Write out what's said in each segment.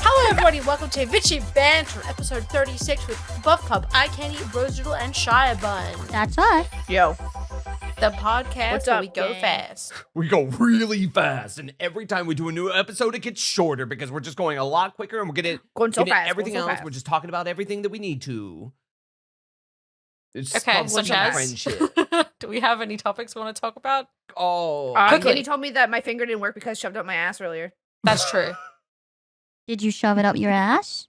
Hello everybody, welcome to VchiBanter, episode 36 with Buff Pup, Candii, Rose Doodle, and Shia Bun. That's us. Yo. The podcast What's where up, we go gang? fast. We go really fast, and every time we do a new episode, it gets shorter because we're just going a lot quicker, and we're Going so fast. everything going so else. fast. We're just talking about everything that we need to. It's Okay, such as? friendship. Do we have any topics we want to talk about? Oh, Quickly. Candii told me that my finger didn't work because I shoved up my ass earlier. That's true. Did you shove it up your ass?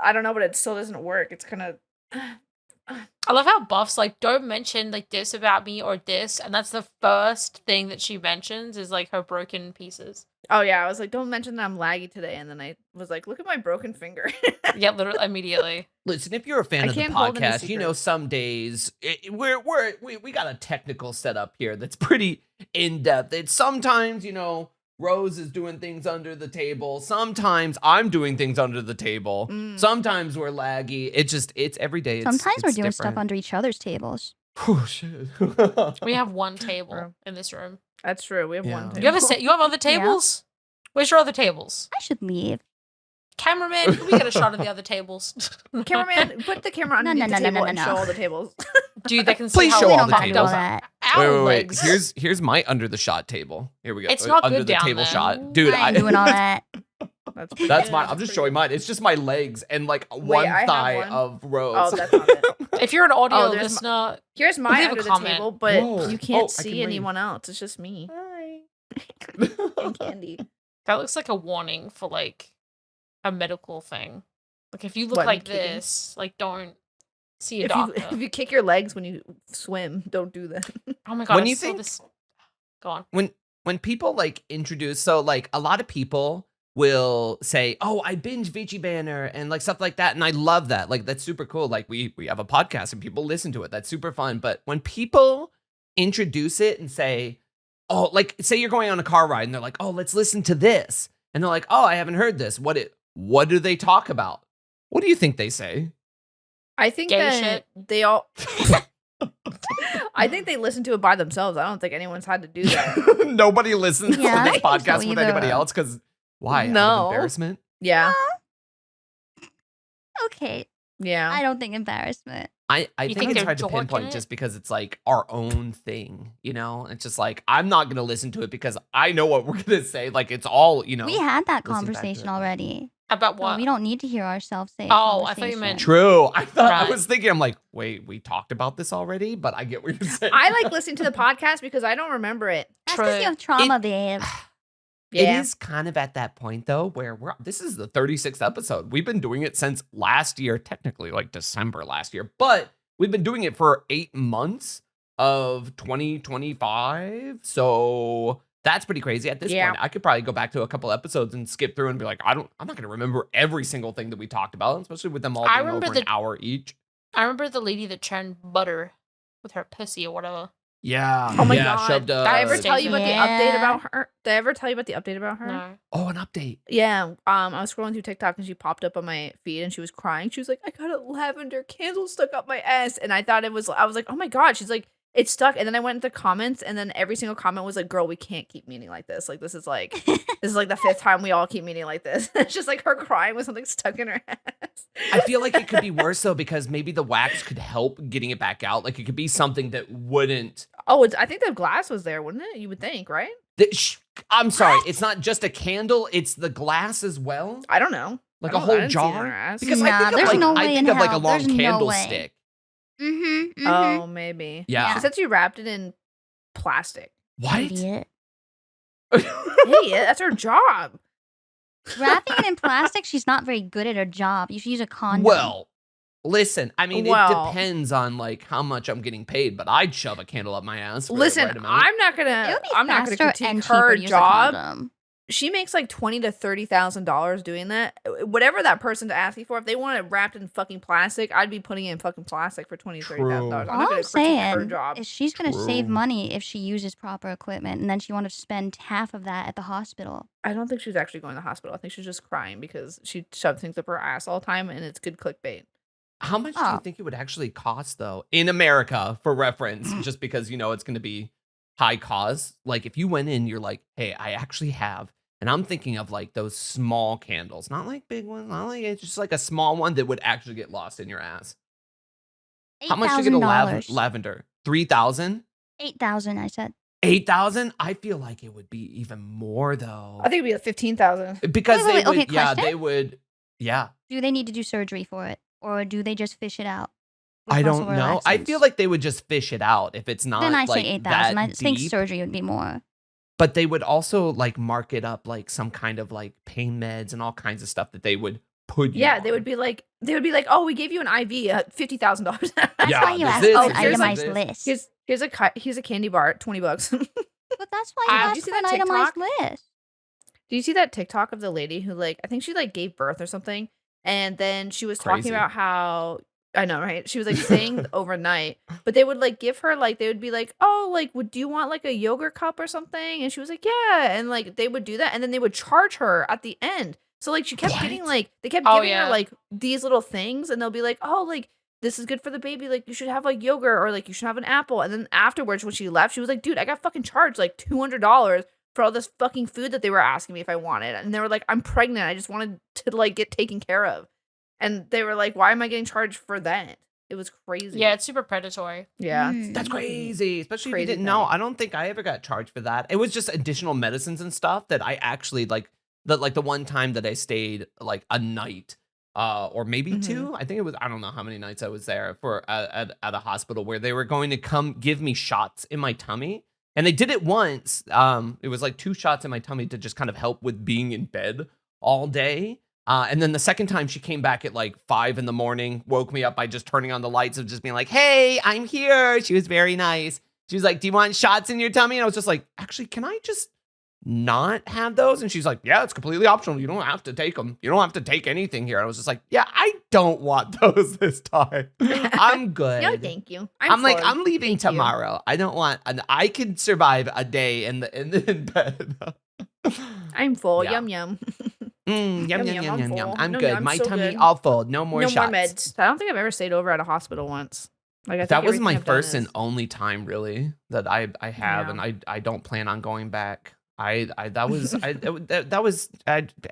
I don't know, but it still doesn't work. It's kind of... I love how Buff's like, don't mention like this about me or this, and that's the first thing that she mentions is like her broken pieces. Oh, yeah. I was like, don't mention that I'm laggy today. And then I was like, look at my broken finger. Yeah, literally immediately. listen, if you're a fan I of the can't hold any podcast, you know secrets. some days we got a technical setup here that's pretty in depth. It's sometimes Rose is doing things under the table. Sometimes I'm doing things under the table. Sometimes we're laggy. It's every day. Sometimes we're it's doing different. stuff under each other's tables. Oh shit. We have one table True. in this room. That's true. We have Yeah. one table. You have other tables? Where's your other tables? I should leave. Cameraman, can we get a shot of the other tables? Cameraman, put the camera No, underneath no, the no, table no, and no. show all the tables. Dude, they can see Please how show we all don't the gotta do all tables. that. Our Wait. legs. Here's my under the shot table. Here we go. It's not under good the down table there. shot, dude. I ain't doing all that. That's pretty That's good. mine. I'm just showing mine. It's just my legs and like one I have thigh one. of Rose. Oh, that's not it. If you're an audio Oh, there's listener, Here's my Leave a under the comment. table, but Whoa. you can't Oh, I see can read. anyone else. It's just me Hi. and Candii. that looks like a warning for like a medical thing. Like if you look What, like me kicking? this, like don't see a If you, doctor. if you kick your legs when you swim, don't do that. Oh my god! When I you saw think- this. Go on. when people like introduce, so like a lot of people will say, "Oh, I binge VchiBanter" and like stuff like that, and I love that. Like that's super cool. Like we have a podcast and people listen to it. That's super fun. But when people introduce it and say, "Oh," like say you're going on a car ride and they're like, "Oh, let's listen to this," and they're like, "Oh, I haven't heard this. What do they talk about? What do you think they say?" I think Gay that shit. they all. I think they listen to it by themselves. I don't think anyone's had to do that. Nobody listens Yeah, to I this think so podcast with anybody either. else because why? Out No. of embarrassment. Yeah, Okay. yeah. I don't think embarrassment. I You think think it's they're hard to dorking pinpoint it? just because it's like our own thing, It's just like I'm not gonna listen to it because I know what we're gonna say. Like it's all, We had that listen back to conversation it. already. About So what? we don't need to hear ourselves say. Oh, I thought you meant- True. I thought I Right. was thinking, I'm like, wait, we talked about this already, but I get what you're saying. I like listening to the podcast because I don't remember it. That's True. because you have trauma, babe. It Yeah. is kind of at that point though, where this is the 36th episode. We've been doing it since last year, technically like December last year, but we've been doing it for 8 months of 2025. So that's pretty crazy at this Yeah. point. I could probably go back to a couple episodes and skip through and be like, I'm not going to remember every single thing that we talked about, especially with them all I being remember over an the- hour each. I remember the lady that churned butter with her pussy or whatever. Yeah. Oh my yeah, God. Shoved Did I ever Uh, tell you about the Yeah. update about her? Did I ever tell you about the update about her? No. Oh, an update. Yeah. I was scrolling through TikTok and she popped up on my feed and she was crying. She was like, I got a lavender candle stuck up my ass. And I was like, oh my God. She's like, it's stuck. And then I went into comments and then every single comment was like, girl, we can't keep meeting like this. Like, this is like the 5th time we all keep meeting like this. It's just like her crying with something stuck in her ass. I feel like it could be worse though, because maybe the wax could help getting it back out. Like it could be something that wouldn't. Oh, I think the glass was there, wouldn't it? You would think, right? I'm sorry, it's not just a candle; it's the glass as well, I don't know. like I a don't- I whole didn't see it in her jar. ass. Because Nah, I think there's of like no I way think in of like a hell. long There's no way. candlestick. Mm-hmm. Oh, maybe. Yeah. She said she wrapped it in plastic. What? Idiot. Hey, that's her job. Wrapping it in plastic, she's not very good at her job. You should use a condom. Well, listen. I mean, it Well- depends on like how much I'm getting paid, but I'd shove a candle up my ass. For the Listen, right amount. I'm not it gonna. would be I'm not gonna faster and critique cheaper her to use a job. condom. She makes like $20,000 to $30,000 doing that. Whatever that person's asking for, if they want it wrapped in fucking plastic, I'd be putting it in fucking plastic for $20,000 to $30,000. I'm True. not All gonna I'm critique her saying job. is she's going to save True. money if she uses proper equipment, and then she want to spend half of that at the hospital. I don't think she's actually going to the hospital. I think she's just crying because she shoves things up her ass all the time, and it's good clickbait. How much do you Oh. think it would actually cost though in America, for reference? Just because it's going to be high cause. Like if you went in, you're like, hey, I actually have. And I'm thinking of like those small candles, not like big ones, not like it's just like a small one that would actually get lost in your ass. How much to get a $8,000. lavender? 3,000? 8,000, I said. 8,000? I feel like it would be even more though. I think it'd be like 15,000. Because Wait, they would, okay, yeah, question? they would, yeah. Do they need to do surgery for it? Or do they just fish it out? with I muscle don't know. I feel relaxants? like they would just fish it out if it's not Then I like say 8,000. I that think deep. surgery would be more. But they would also like mark it up like some kind of like pain meds and all kinds of stuff that they would put you Yeah, on. they would be like, oh, we gave you an IV at $50,000. That's Yeah, why you this ask is- for an here's like itemized this. list. here's a candy bar at $20. But that's why Did you you ask see for an that itemized TikTok? list. Do you see that TikTok of the lady who like I think she like gave birth or something, and then she was talking Crazy. about how I know, right? She was like staying overnight, but they would like give her like they would be like, oh, like do you want like a yogurt cup or something? And she was like, yeah, and like they would do that, and then they would charge her at the end. So like she kept getting What? like they kept Oh, giving yeah. her like these little things, and they'll be like, oh, like this is good for the baby. Like you should have like yogurt or like you should have an apple. And then afterwards, when she left, she was like, dude, I got fucking charged like $200 for all this fucking food that they were asking me if I wanted. And they were like, I'm pregnant. I just wanted to like get taken care of. And they were like, why am I getting charged for that? It was crazy. Yeah, it's super predatory. Yeah. Mm. That's crazy, especially if Crazy you didn't know. thing. I don't think I ever got charged for that. It was just additional medicines and stuff that I actually like. The one time that I stayed like a night, or maybe Mhm. two. I think it was. I don't know how many nights I was there for at a hospital where they were going to come give me shots in my tummy, and they did it once. It was like 2 shots in my tummy to just kind of help with being in bed all day. And then the second time she came back at like 5 in the morning, woke me up by just turning on the lights and just being like, hey, I'm here. She was very nice. She was like, do you want shots in your tummy? And I was just like, actually, can I just not have those? And she's like, yeah, it's completely optional. You don't have to take them. You don't have to take anything here. And I was just like, yeah, I don't want those this time. I'm good. No, thank you. I'm like, full. I'm leaving Thank you. tomorrow. I don't want, and I could survive a day in bed. I'm full. Yeah. Yum yum. Yum, yum, yum, yum, I'm yum. full. I'm No, good. I'm My so tummy good. all full. No more No shots. more meds. I don't think I've ever stayed over at a hospital once. Like I think That was everything my I've done first and is- only time really that I have, Yeah. and I don't plan on going back. I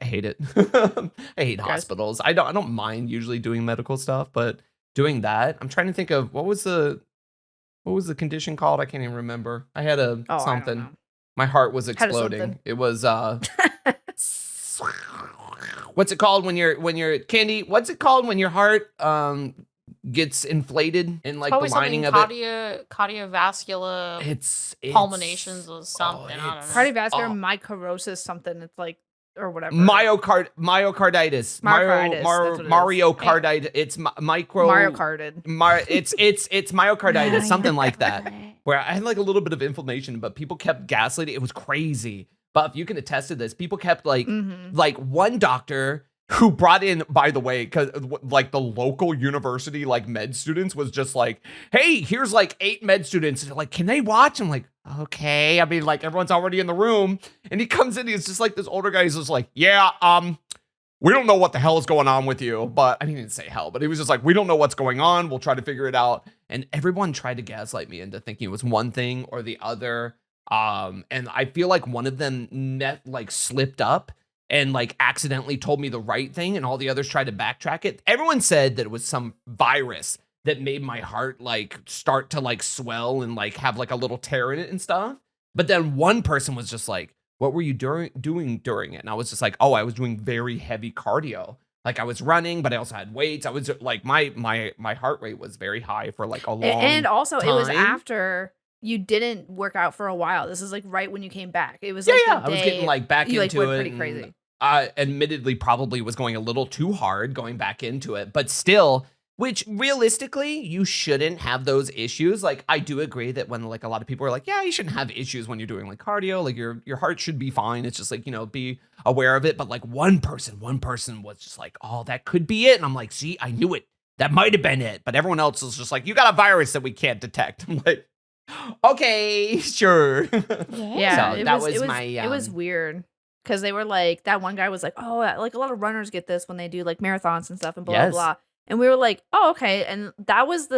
hate it. I hate Guys. hospitals. I don't mind usually doing medical stuff, but doing that, I'm trying to think of what was the condition called? I can't even remember. I had a Oh, I don't something. know. My heart was Had a exploding. something. It was what's it called when you're Candii? What's it called when your heart gets inflated in like Probably the lining something of it? cardiovascular It's pulminations or something. I don't it's- know. Cardiovascular Oh. mycorosis, something. It's like or whatever. Myocarditis. Myocarditis, that's what it is. Mario Kartitis. It's micro. Mario Karted. It's myocarditis, something like that. Right. Where I had like a little bit of inflammation, but people kept gaslighting. It was crazy. But if you can attest to this, people kept like Mhm. like one doctor who brought in, by the way, because like the local university like med students was just like, hey, here's like 8 med students. And they're like, can they watch? I'm like, okay. I mean, like everyone's already in the room, and he comes in. He's just like this older guy. He's just like, yeah, we don't know what the hell is going on with you. But I didn't say hell, but he was just like, we don't know what's going on. We'll try to figure it out. And everyone tried to gaslight me into thinking it was one thing or the other. And I feel like one of them slipped up and like accidentally told me the right thing, and all the others tried to backtrack it. Everyone said that it was some virus that made my heart like start to like swell and like have like a little tear in it and stuff. But then one person was just like, what were you doing during it? And I was just like, oh, I was doing very heavy cardio. Like I was running, but I also had weights. I was like, my heart rate was very high for like a long And also it was time. after you didn't work out for a while. This is like right when you came back. It was Yeah, like yeah. the I was day getting like back you like into went it. pretty and crazy. I admittedly probably was going a little too hard going back into it, but still, which realistically, you shouldn't have those issues. Like, I do agree that when like a lot of people are like, yeah, you shouldn't have issues when you're doing like cardio, like your heart should be fine. It's just like, be aware of it. But like one person was just like, oh, that could be it. And I'm like, see, I knew it. That might have been it. But everyone else was just like, you got a virus that we can't detect. I'm like, okay, sure. Yeah, So that was my, it was weird because they were like that one guy was like, oh, like a lot of runners get this when they do like marathons and stuff and blah Yes. blah blah. And we were like, oh, okay. And that was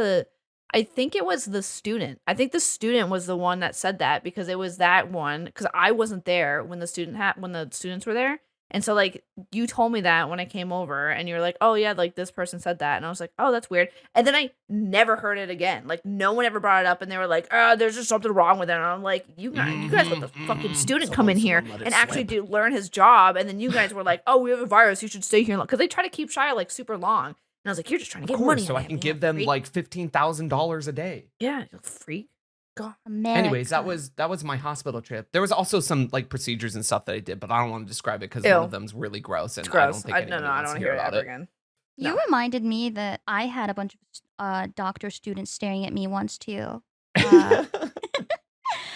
I think it was the student. I think the student was the one that said that because it was that one. Because I wasn't there when the students were there, and so like you told me that when I came over, and you were like, "Oh yeah, like this person said that," and I was like, "Oh, that's weird." And then I never heard it again. Like no one ever brought it up, and they were like, there's just something wrong with it." And I'm like, "You guys let the fucking student come in here someone let it and actually slip. learn his job," and then you guys were like, "Oh, we have a virus. You should stay here," because they try to keep Shia like super long. And I was like, "You're just trying to Of get course, money." so out I of can him, give you them freak." like $15,000 a day. Yeah, you freak. God. Anyways, that America. was my hospital trip. There was also some like procedures and stuff that I did, but I don't want to describe it because one Ew. of them's really gross, and It's I don't gross. think I anybody don't wants want to to hear hear it about ever it. again. You No. reminded me that I had a bunch of doctor students staring at me once too. Uh,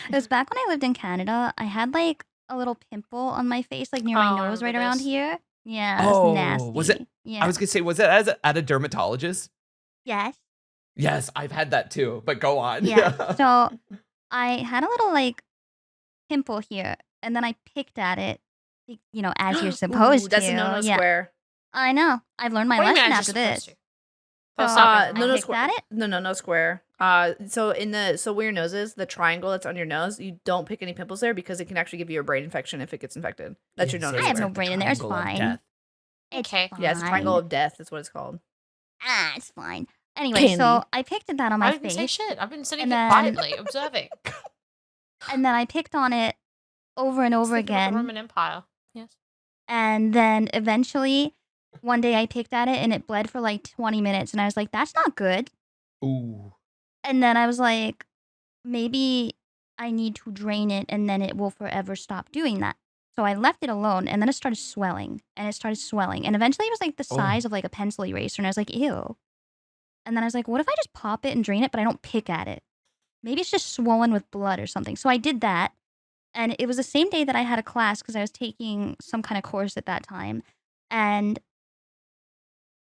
it was back when I lived in Canada. I had like a little pimple on my face, like near Oh, my I nose, right remember around this. here. Yeah, it was Oh, nasty. was it- Yeah. I was gonna say, was it at a dermatologist? Yes. Yes, I've had that too. But go on. Yeah. So I had a little like pimple here, and then I picked at it, as you're supposed Ooh, that's to. a no Yeah. square. I know. I've learned my What do you mean lesson as you're after supposed this. to? That's So, not No, very no picked square. at it. No square. So where your nose is, the triangle that's on your nose, you don't pick any pimples there because it can actually give you a brain infection if it gets infected. That's your no I nose have square. no brain in there. It's Triangle of fine. death. It's Okay. Yeah, it's a triangle fine. of death. That's what it's called. It's fine. Anyway, so Candii. I picked at that on I my didn't say face, shit. I've been sitting and here then- quietly observing. and then I picked on it over and over Thinking about the again, Roman Empire. Yes. and then eventually, one day I picked at it and it bled for like 20 minutes, and I was like, "That's not good." Ooh. And then I was like, maybe I need to drain it, and then it will forever stop doing that. So I left it alone, and then it started swelling, and it started swelling, and eventually it was like the Oh. size of like a pencil eraser, and I was like, ew. And then I was like, what if I just pop it and drain it, but I don't pick at it? Maybe it's just swollen with blood or something. So I did that, and it was the same day that I had a class because I was taking some kind of course at that time, and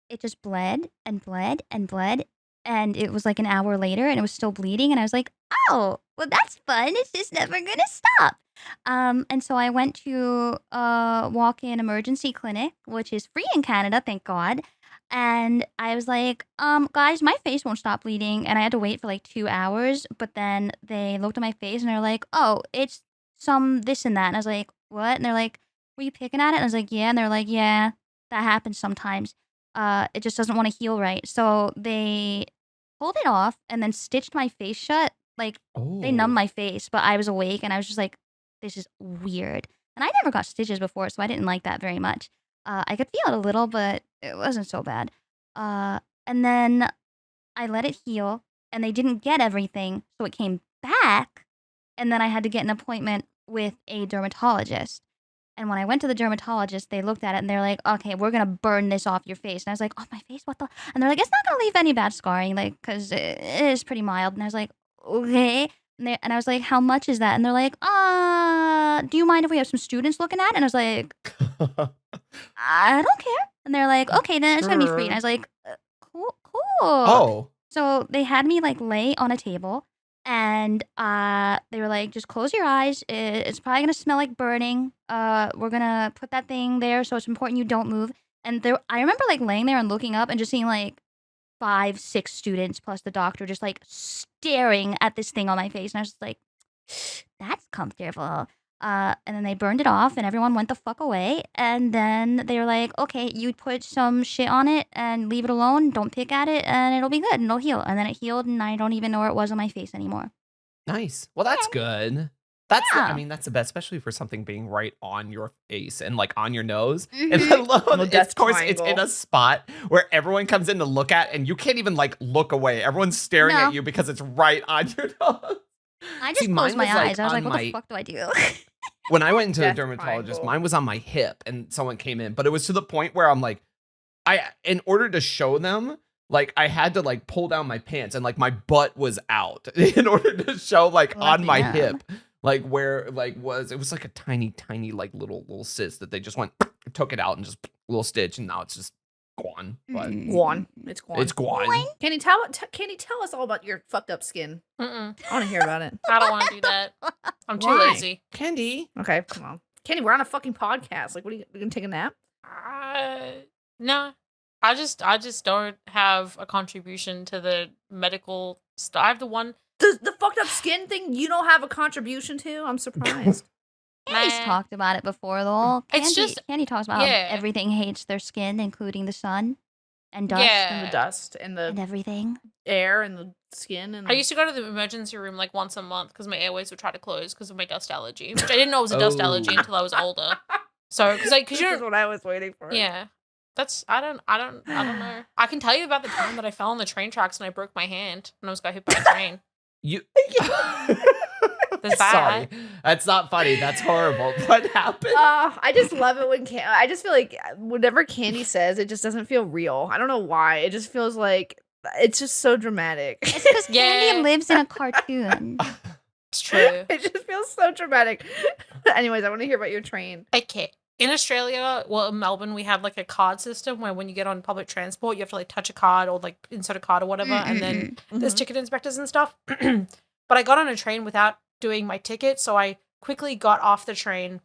it just bled and bled and bled, and it was like an hour later, and it was still bleeding, and I was like, oh, well, that's fun. It's just never gonna stop. And so I went to a walk-in emergency clinic, which is free in Canada, thank God. And I was like, guys, my face won't stop bleeding. And I had to wait for like 2 hours. But then they looked at my face and they're like, oh, it's some this and that. And I was like, what? And they're like, were you picking at it? And I was like, yeah. And they're like, yeah, that happens sometimes. It just doesn't want to heal right. So they pulled it off and then stitched my face shut. Like, they numbed my face, but I was awake and I was just like, this is weird. And I never got stitches before, so I didn't like that very much. I could feel it a little, but it wasn't so bad. And then I let it heal, and they didn't get everything, so it came back. And then I had to get an appointment with a dermatologist. And when I went to the dermatologist, they looked at it and they're like, okay, we're going to burn this off your face. And I was like, off my face? What the? And they're like, it's not going to leave any bad scarring, like, because it is pretty mild. And I was like, okay. And I was like, how much is that? And they're like, do you mind if we have some students looking at it? And I was like, I don't care. And they're like, okay, then it's going to be free. And I was like, cool. Oh. So they had me like lay on a table, and they were like, just close your eyes. It's probably gonna smell like burning. We're gonna put that thing there, so it's important you don't move. And I remember like laying there and looking up and just seeing like 5, 6 students plus the doctor just like staring at this thing on my face, and I was just like, that's comfortable. And then they burned it off, and everyone went the fuck away. And then they were like, okay, you put some shit on it and leave it alone. Don't pick at it, and it'll be good, and it'll heal. And then it healed, and I don't even know where it was on my face anymore. Nice. Well, that's good. That's Yeah. I mean, that's the best, especially for something being right on your face and like on your nose. And Mhm. alone, The it's, death of course, it's in triangle. a spot where everyone comes in to look at, and you can't even like look away. Everyone's staring No. at you because it's right on your nose. I just See, closed mine my was, like, eyes. I was on like, what my- the fuck do I do? When I went into the Death dermatologist, triangle. mine was on my hip, and someone came in, but it was to the point where I'm like, in order to show them, like I had to like pull down my pants, and like my butt was out in order to show like Well, on my damn. hip, like where like it was like a tiny like little cyst that they just took it out and just little stitch, and now it's just gone. But Mm. Guan. It's Guan. it's gone. Can you tell us all about your fucked up skin? Mm-mm. I want to hear about it. I don't want to do that. I'm too Why? lazy. Candii. Okay, come on. Kenny, we're on a fucking podcast. Like, what are you gonna take a nap? No. I just don't have a contribution to the medical stuff. I have the one. The fucked up skin thing you don't have a contribution to? I'm surprised. Candy's Nah. talked about it before, though. It's just- Candy talks about yeah. how everything hates their skin, including the sun and dust And the Yeah. dust and and the everything. air and the skin and I used to go to the emergency room like once a month because my airways would try to close because of my dust allergy, which I didn't know was a dust allergy Oh. until I was older. So, because you This don't, is what I was waiting for. yeah, that's I don't know. I can tell you about the time that I fell on the train tracks and I broke my hand and I was got hit by a train. You. That's Sorry, bad. that's not funny. That's horrible. What happened? I just love it when I just feel like whatever Candy says, it just doesn't feel real. I don't know why. It just feels like it's just so dramatic. It's because Candy Yeah. lives in a cartoon. It's true. It just feels so dramatic. Anyways, I want to hear about your train. Okay. In Australia, well, in Melbourne, we had like a card system where when you get on public transport, you have to like touch a card or like insert a card or whatever, and then there's ticket inspectors and stuff. But I got on a train without doing my ticket, so I quickly got off the train.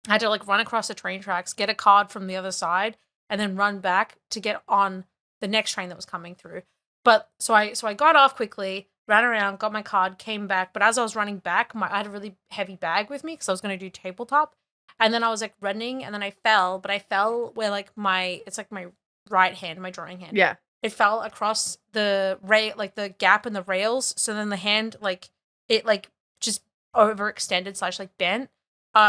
I had to like run across the train tracks, get a card from the other side, and then run back to get on the next train that was coming through. But so I got off quickly, ran around, got my card, came back. But as I was running back, I had a really heavy bag with me because I was going to do tabletop. And then I was like running, and then I fell. But I fell where like it's like my right hand, my drawing hand. Yeah. It fell across the like the gap in the rails. So then the hand it just overextended / like bent.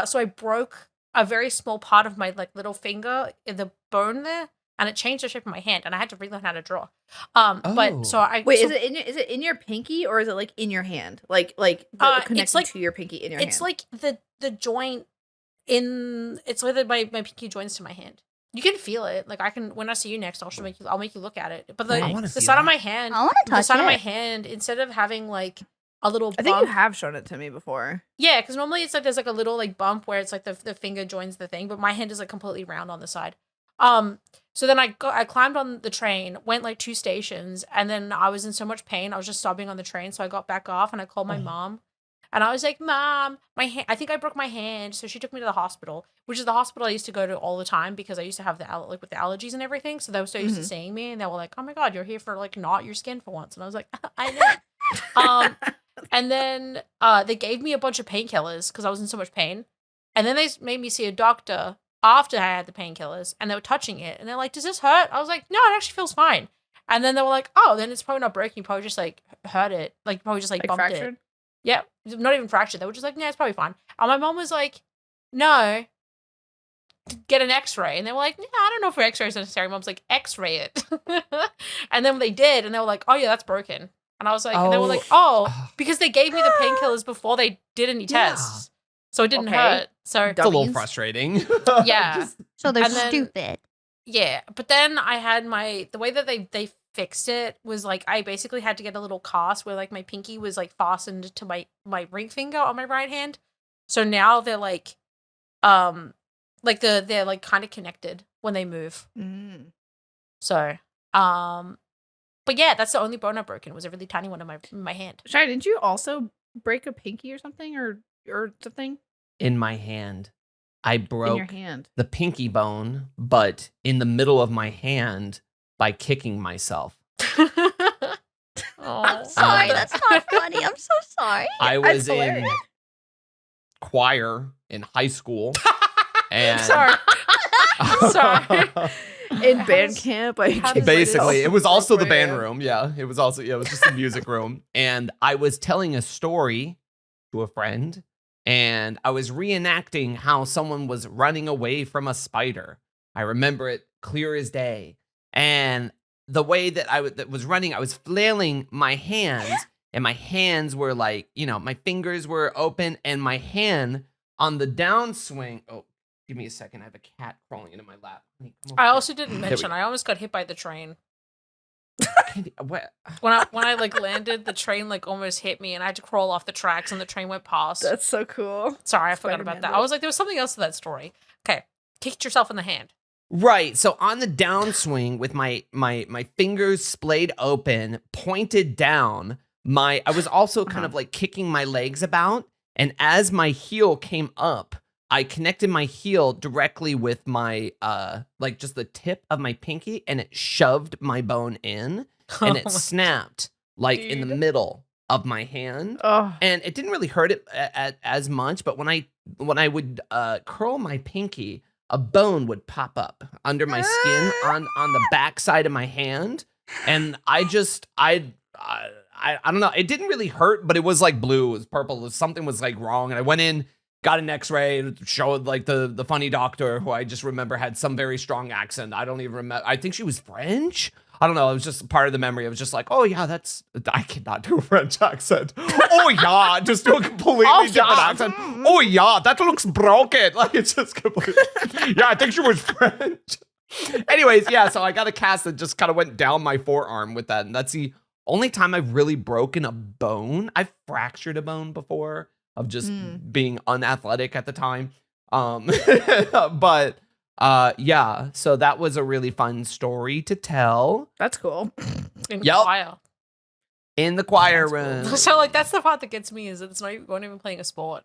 So I broke a very small part of my like little finger in the bone there, and it changed the shape of my hand, and I had to relearn how to draw. But so I Wait, so, is it in your pinky or is it like in your hand? Like connected it's like to your pinky in your it's hand? like the joint it's like my pinky joins to my hand. You can feel it. Like I can when I see you next, I'll make you look at it. But I wanna the see side of that. my hand, I want to the touch side of my it. hand, instead of having like a little bump, I think you have shown it to me before. yeah, because normally it's like there's like a little like bump where it's like the finger joins the thing, but my hand is like completely round on the side. So then I climbed on the train, went like 2 stations, and then I was in so much pain, I was just sobbing on the train, so I got back off and I called my mom. And I was like, Mom, my hand, I think I broke my hand. So she took me to the hospital, which is the hospital I used to go to all the time because I used to have with the allergies and everything. So they were so used to seeing me, and they were like, oh my God, you're here for like not your skin for once. And I was like, I know. And then they gave me a bunch of painkillers because I was in so much pain. And then they made me see a doctor after I had the painkillers, and they were touching it. And they're like, does this hurt? I was like, no, it actually feels fine. And then they were like, oh, then it's probably not broken. You probably just like hurt it. Like you probably just like bumped fractured? it. Yeah, not even fractured. They were just like, yeah, it's probably fine. And my mom was like, no, get an x-ray. And they were like, yeah, I don't know if an x-ray is necessary. Mom's like, x-ray it. And then they did, and they were like, oh yeah, that's broken. And I was like, and they were like, oh, because they gave me the painkillers before they did any tests. So it didn't hurt. So It's a little Dummies. frustrating. yeah. So they're And then- stupid. Yeah, but then I had the way that they fixed it was like I basically had to get a little cast where like my pinky was like fastened to my ring finger on my right hand. So now they're like they're like kind of connected when they move. Mm. So but yeah, that's the only bone I've broken. It was a really tiny one in my hand. Shia, didn't you also break a pinky or something or something In my hand, I in broke your hand? the pinky bone, but in the middle of my hand by kicking myself. I'm sorry, Oh. that's not funny. I'm so sorry. I was in hilarious. choir in high school. And Sorry. Sorry. In band camp, I how kicked does- basically, it was also the band Appropriate. room. Yeah, it was just the music room. And I was telling a story to a friend, and I was reenacting how someone was running away from a spider. I remember it clear as day. And the way that that was running, I was flailing my hands, and my hands were like, my fingers were open, and my hand on the downswing. Oh, give me a second. I have a cat crawling into my lap. Honey, come over I here. also didn't There we mention go. I almost got hit by the train. What? When I like landed, the train like almost hit me, and I had to crawl off the tracks, and the train went past. That's so cool. Sorry, I forgot Spider-Man about that. did. I was like, there was something else to that story. Okay, kicked yourself in the hand. Right. So on the downswing with my fingers splayed open, pointed down, I was also kind of like kicking my legs about. And as my heel came up, I connected my heel directly with my like just the tip of my pinky, and it shoved my bone in, and it snapped like in the Dude. middle of my hand. Oh, And it didn't really hurt it as much, but when I would curl my pinky, a bone would pop up under my skin on the back side of my hand, and I don't know. It didn't really hurt, but it was like blue, it was purple, something was like wrong, and I went in, got an X-ray, and it showed like the funny doctor who I just remember had some very strong accent. I don't even remember. I think she was French. I don't know. It was just part of the memory. It was just like, oh yeah, I cannot do a French accent. Oh yeah, just do a completely different accent. Oh yeah, that looks broken. Like it's just completely. Yeah, I think she was French. Anyways, yeah. So I got a cast that just kind of went down my forearm with that, and that's the only time I've really broken a bone. I've fractured a bone before of just being unathletic at the time. But yeah, so that was a really fun story to tell that's cool. In Yep. choir. in the choir That's room. So like that's the part that gets me is that it's not even playing a sport.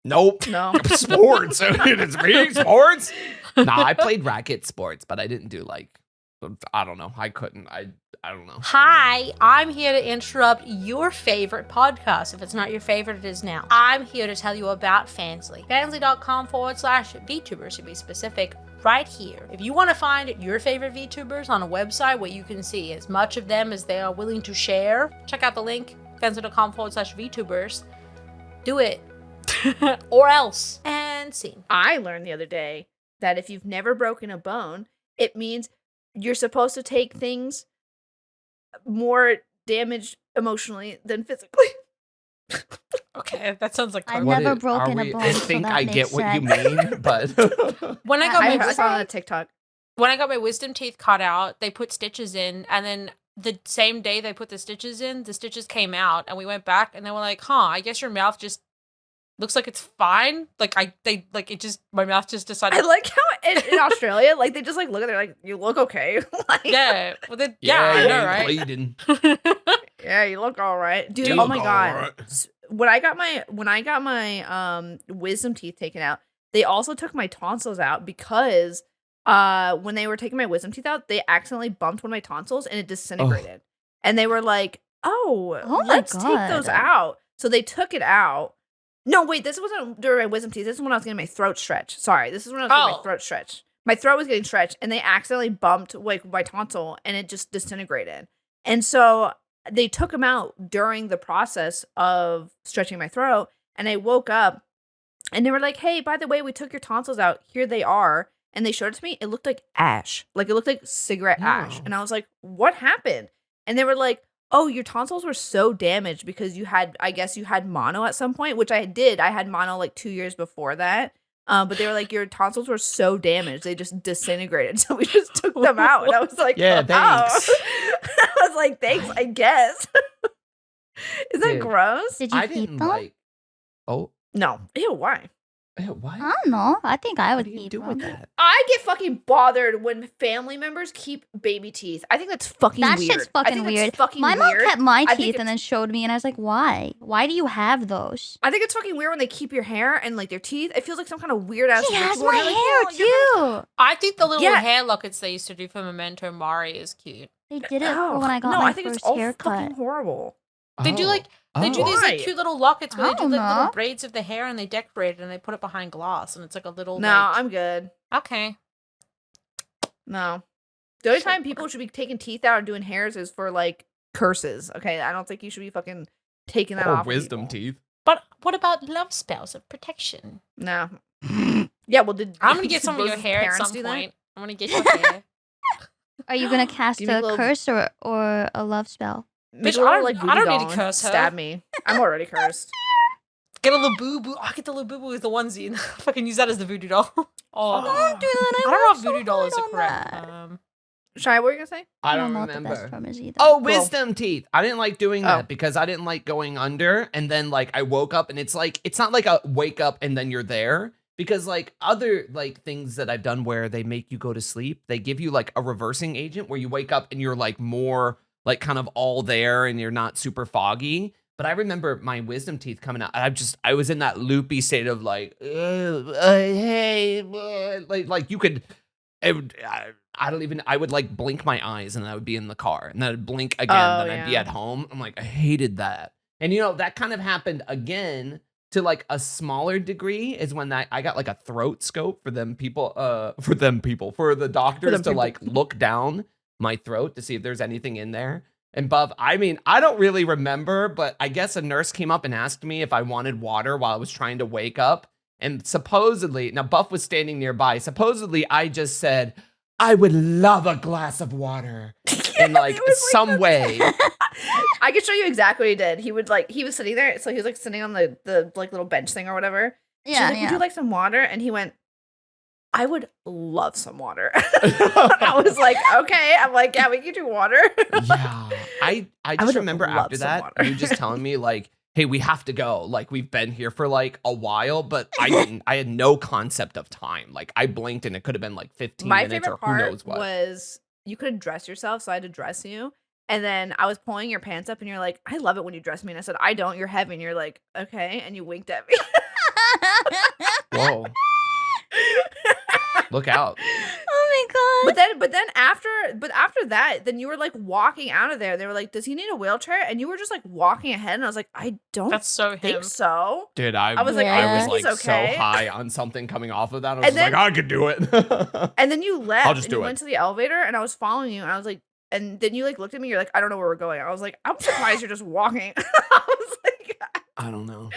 Nope. No. Sports. It's me, sports. Nah, I played racket sports, but I didn't do like, I don't know. I couldn't. I don't know. Hi, I'm here to interrupt your favorite podcast. If it's not your favorite, it is now. I'm here to tell you about Fansly. Fansly.com/VTubers to be specific, right here. If you want to find your favorite VTubers on a website where you can see as much of them as they are willing to share, check out the link, Fansly.com/VTubers. Do it. Or else. And scene. I learned the other day that if you've never broken a bone, it means you're supposed to take things more damaged emotionally than physically. Okay, that sounds like I've karma. never broken a bone, I so think that I makes get what you sense. mean, but When I got my I saw it on TikTok. when I got my wisdom teeth cut out, they put stitches in, and then the same day they put the stitches in, the stitches came out, and we went back, and they were like, "Huh, I guess your mouth just looks like it's fine." Like my mouth just decided. I like how in Australia, like they just like look at it like you look okay. Like, Yeah, well, I know, right? bleeding. yeah, you look all right, dude. You Oh my look god, alright. when I got my wisdom teeth taken out, they also took my tonsils out because when they were taking my wisdom teeth out, they accidentally bumped one of my tonsils and it disintegrated. And they were like, "Oh, Oh my let's take those God. out." So they took it out. No, wait, this wasn't during my wisdom teeth. This is when I was getting my throat stretched. Sorry, this is when I was getting my throat stretched. My throat was getting stretched, and they accidentally bumped like my tonsil, and it just disintegrated. And so they took them out during the process of stretching my throat, and I woke up, and they were like, "Hey, by the way, we took your tonsils out. Here they are." And they showed it to me. It looked like ash, like it looked like cigarette ash, Oh. and I was like, "What happened?" And they were like, "Oh, your tonsils were so damaged because I guess you had mono at some point," which I did. I had mono like 2 years before that. But they were like, "Your tonsils were so damaged, they just disintegrated." So we just took them out. And I was like, Yeah, "Oh." thanks. I was like, "Thanks, I guess." Is that Dude. gross? Did you I keep didn't them? like. Oh, No. Ew, why? what? I don't know. I think I What would do you keep do them. with that? I get fucking bothered when family members keep baby teeth. I think that's fucking That weird. shit's I fucking think that's weird. fucking My mom weird. kept my I think teeth and then showed me, and I was like, "Why? Why do you have those?" I think it's fucking weird when they keep your hair and like their teeth. It feels like some kind of weird ass She has ritual. my You're like, hair "No, you're too. I think the little Yeah. hair lockets they used to do for Memento Mori is cute. They did it Ugh. for when I got no, my I think first it's all haircut. fucking horrible. They do like they do Oh. these like Why? cute little lockets where I they do don't like little know. braids of the hair and they decorate it and they put it behind glass and it's like a little. No, like, I'm good. okay. No. The only time people should be taking teeth out or doing hairs is for like curses. Okay, I don't think you should be fucking taking that Or off. of wisdom people. teeth. But what about love spells of protection? No. Yeah, well, did I'm gonna get did some of your Rose's hair at parents some do that? point. I'm gonna get your hair. Are you gonna cast Give me a a little- curse or a love spell? Make Bitch, a little, I don't- like, I don't voodoo need to doll and curse her. Stab me. I'm already cursed. Get a little boo boo. I'll get the little boo boo with the onesie and fucking use that as the voodoo doll. Oh, Don't do that. I don't know worked if so voodoo doll is the hard on correct. that. Shy, what were you gonna say? I don't know what the best remember. term is either. Oh, Cool. wisdom teeth. I didn't like doing Oh. that because I didn't like going under and then like I woke up and it's not like a wake up and then you're there because like other like things that I've done where they make you go to sleep, they give you like a reversing agent where you wake up and you're like more like kind of all there and you're not super foggy. But I remember my wisdom teeth coming out. I was in that loopy state of like, hey, like you could, I would like blink my eyes and I would be in the car and then I'd blink again. Oh, Then I'd be yeah. at home. I'm like, I hated that. And that kind of happened again to like a smaller degree is when I got like a throat scope for the doctors to like look down my throat to see if there's anything in there. And Buff, I mean, I don't really remember, but I guess a nurse came up and asked me if I wanted water while I was trying to wake up. And supposedly, now Buff was standing nearby. Supposedly, I just said, I would love a glass of water. In like some way. I could show you exactly what he did. He was sitting there, so he was like sitting on the like little bench thing or whatever. She's Yeah, like, yeah. would you like some water? And he went, I would love some water. I was like, okay. I'm like, yeah, we can do water. Yeah. I just would remember love after some that, water. you just telling me like, hey, we have to go. Like we've been here for like a while, but I had no concept of time. Like I blinked and it could have been like 15 My minutes or favorite who part knows what. was you couldn't dress yourself, so I had to dress you. And then I was pulling your pants up and you're like, I love it when you dress me. And I said, I don't, you're heavy. And you're like, okay. And you winked at me. Whoa. Look out. Oh my god. But then after that, then you were like walking out of there. They were like, does he need a wheelchair? And you were just like walking ahead. And I was like, I don't That's so think him. so. Dude, I was like, I was think like he's okay. so high on something coming off of that. I was And just like, then- I could do it. And then you left. I'll just and do you it. went to the elevator and I was following you. And I was like, and then you like looked at me. You're like, I don't know where we're going. I was like, I'm surprised you're just walking. I was like, I don't know.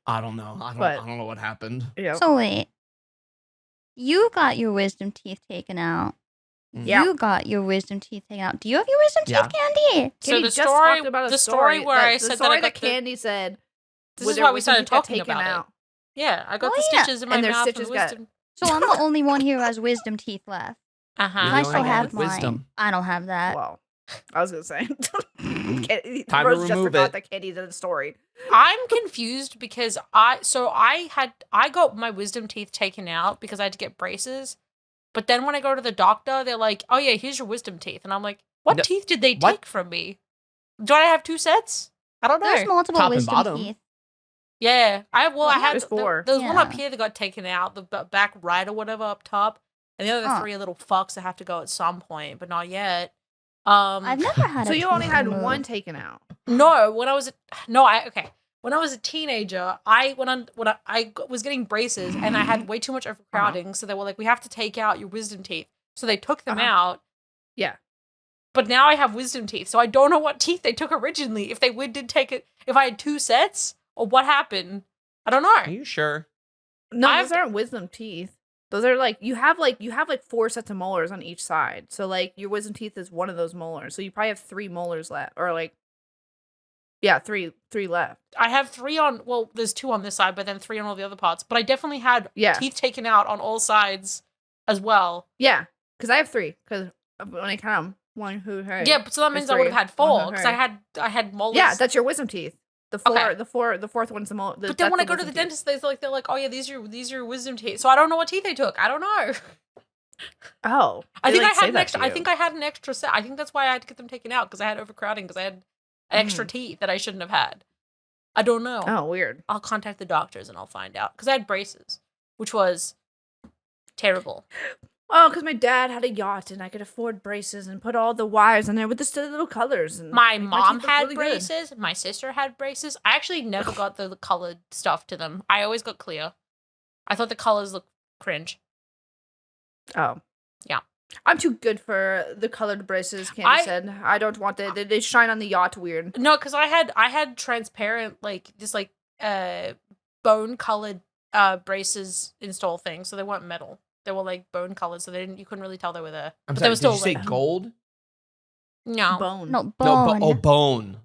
I don't know. I But- don't know what happened. yeah. So wait. You got your wisdom teeth taken out. Yeah. You got your wisdom teeth taken out. Do you have your wisdom Yeah. teeth, Candii? So Katie the just story- talked about a the story where I the said that story I got the- Candii said. This was is their why we wisdom started teeth got talking taken about out. it. Yeah, I got Oh, the yeah. stitches in my And their mouth stitches and got- wisdom. So I'm the only one here who has wisdom teeth left. Uh You're I the huh. only still one have with mine. wisdom. I don't have that. Well, I was gonna say. Time to Rose just remove forgot it. that Candy did a story. I'm confused because I got my wisdom teeth taken out because I had to get braces. But then when I go to the doctor, they're like, "Oh yeah, here's your wisdom teeth," and I'm like, "What No, teeth did they what? take from me? Do I have 2 sets? I don't know." There's multiple Top and wisdom bottom. teeth. Yeah, I had There's 4. There's one up Yeah. here that got taken out, the back right or whatever up top, and the other Huh. 3 are little fucks that have to go at some point, but not yet. I've never had So a you tooth only had removed. one taken out. No, when I was when I was a teenager, I was getting braces and I had way too much overcrowding, so they were like, "We have to take out your wisdom teeth." So they took them out. Yeah. But now I have wisdom teeth, so I don't know what teeth they took originally. If they did take it, if I had 2 sets, or what happened, I don't Are know. you sure? No, I've- those aren't wisdom teeth. Those are like you have 4 sets of molars on each side. So like your wisdom teeth is one of those molars. So you probably have 3 molars left, or like, yeah, three left. I have 3 on. Well, there's 2 on this side, but then 3 on all the other parts. But I definitely had Yeah. teeth taken out on all sides as well. Yeah, because I have 3. Because when I count them, 1, 2, 3. Yeah, but so that There's means I would have 3. had 4 1, because 2, I had molars. Yeah, that's your wisdom teeth. The Okay. the fourth one's the molar. But then when I go to the dentist, they're like, "Oh yeah, these are your wisdom teeth." So I don't know what teeth they took. I don't know. Oh, I they, think like, I say had an that extra. to I you. think I had an extra set. I think that's why I had to get them taken out because I had overcrowding because I had extra teeth that I shouldn't have had. I don't know. Oh, weird. I'll contact the doctors and I'll find out because I had braces, which was terrible. Oh, because my dad had a yacht and I could afford braces and put all the wires in there with the silly little colors. And My make mom teeth look had really good. braces. My sister had braces. I actually never got the colored stuff to them. I always got clear. I thought the colors looked cringe. Oh. Yeah. I'm too good for the colored braces, Candy said. I don't want it. They shine on the yacht weird. No, because I had transparent bone colored braces install things, so they weren't metal. They were like bone colored, so you couldn't really tell they were there. I'm But sorry, they were did still you say like- gold? No, Bone. No, No, bone. bone.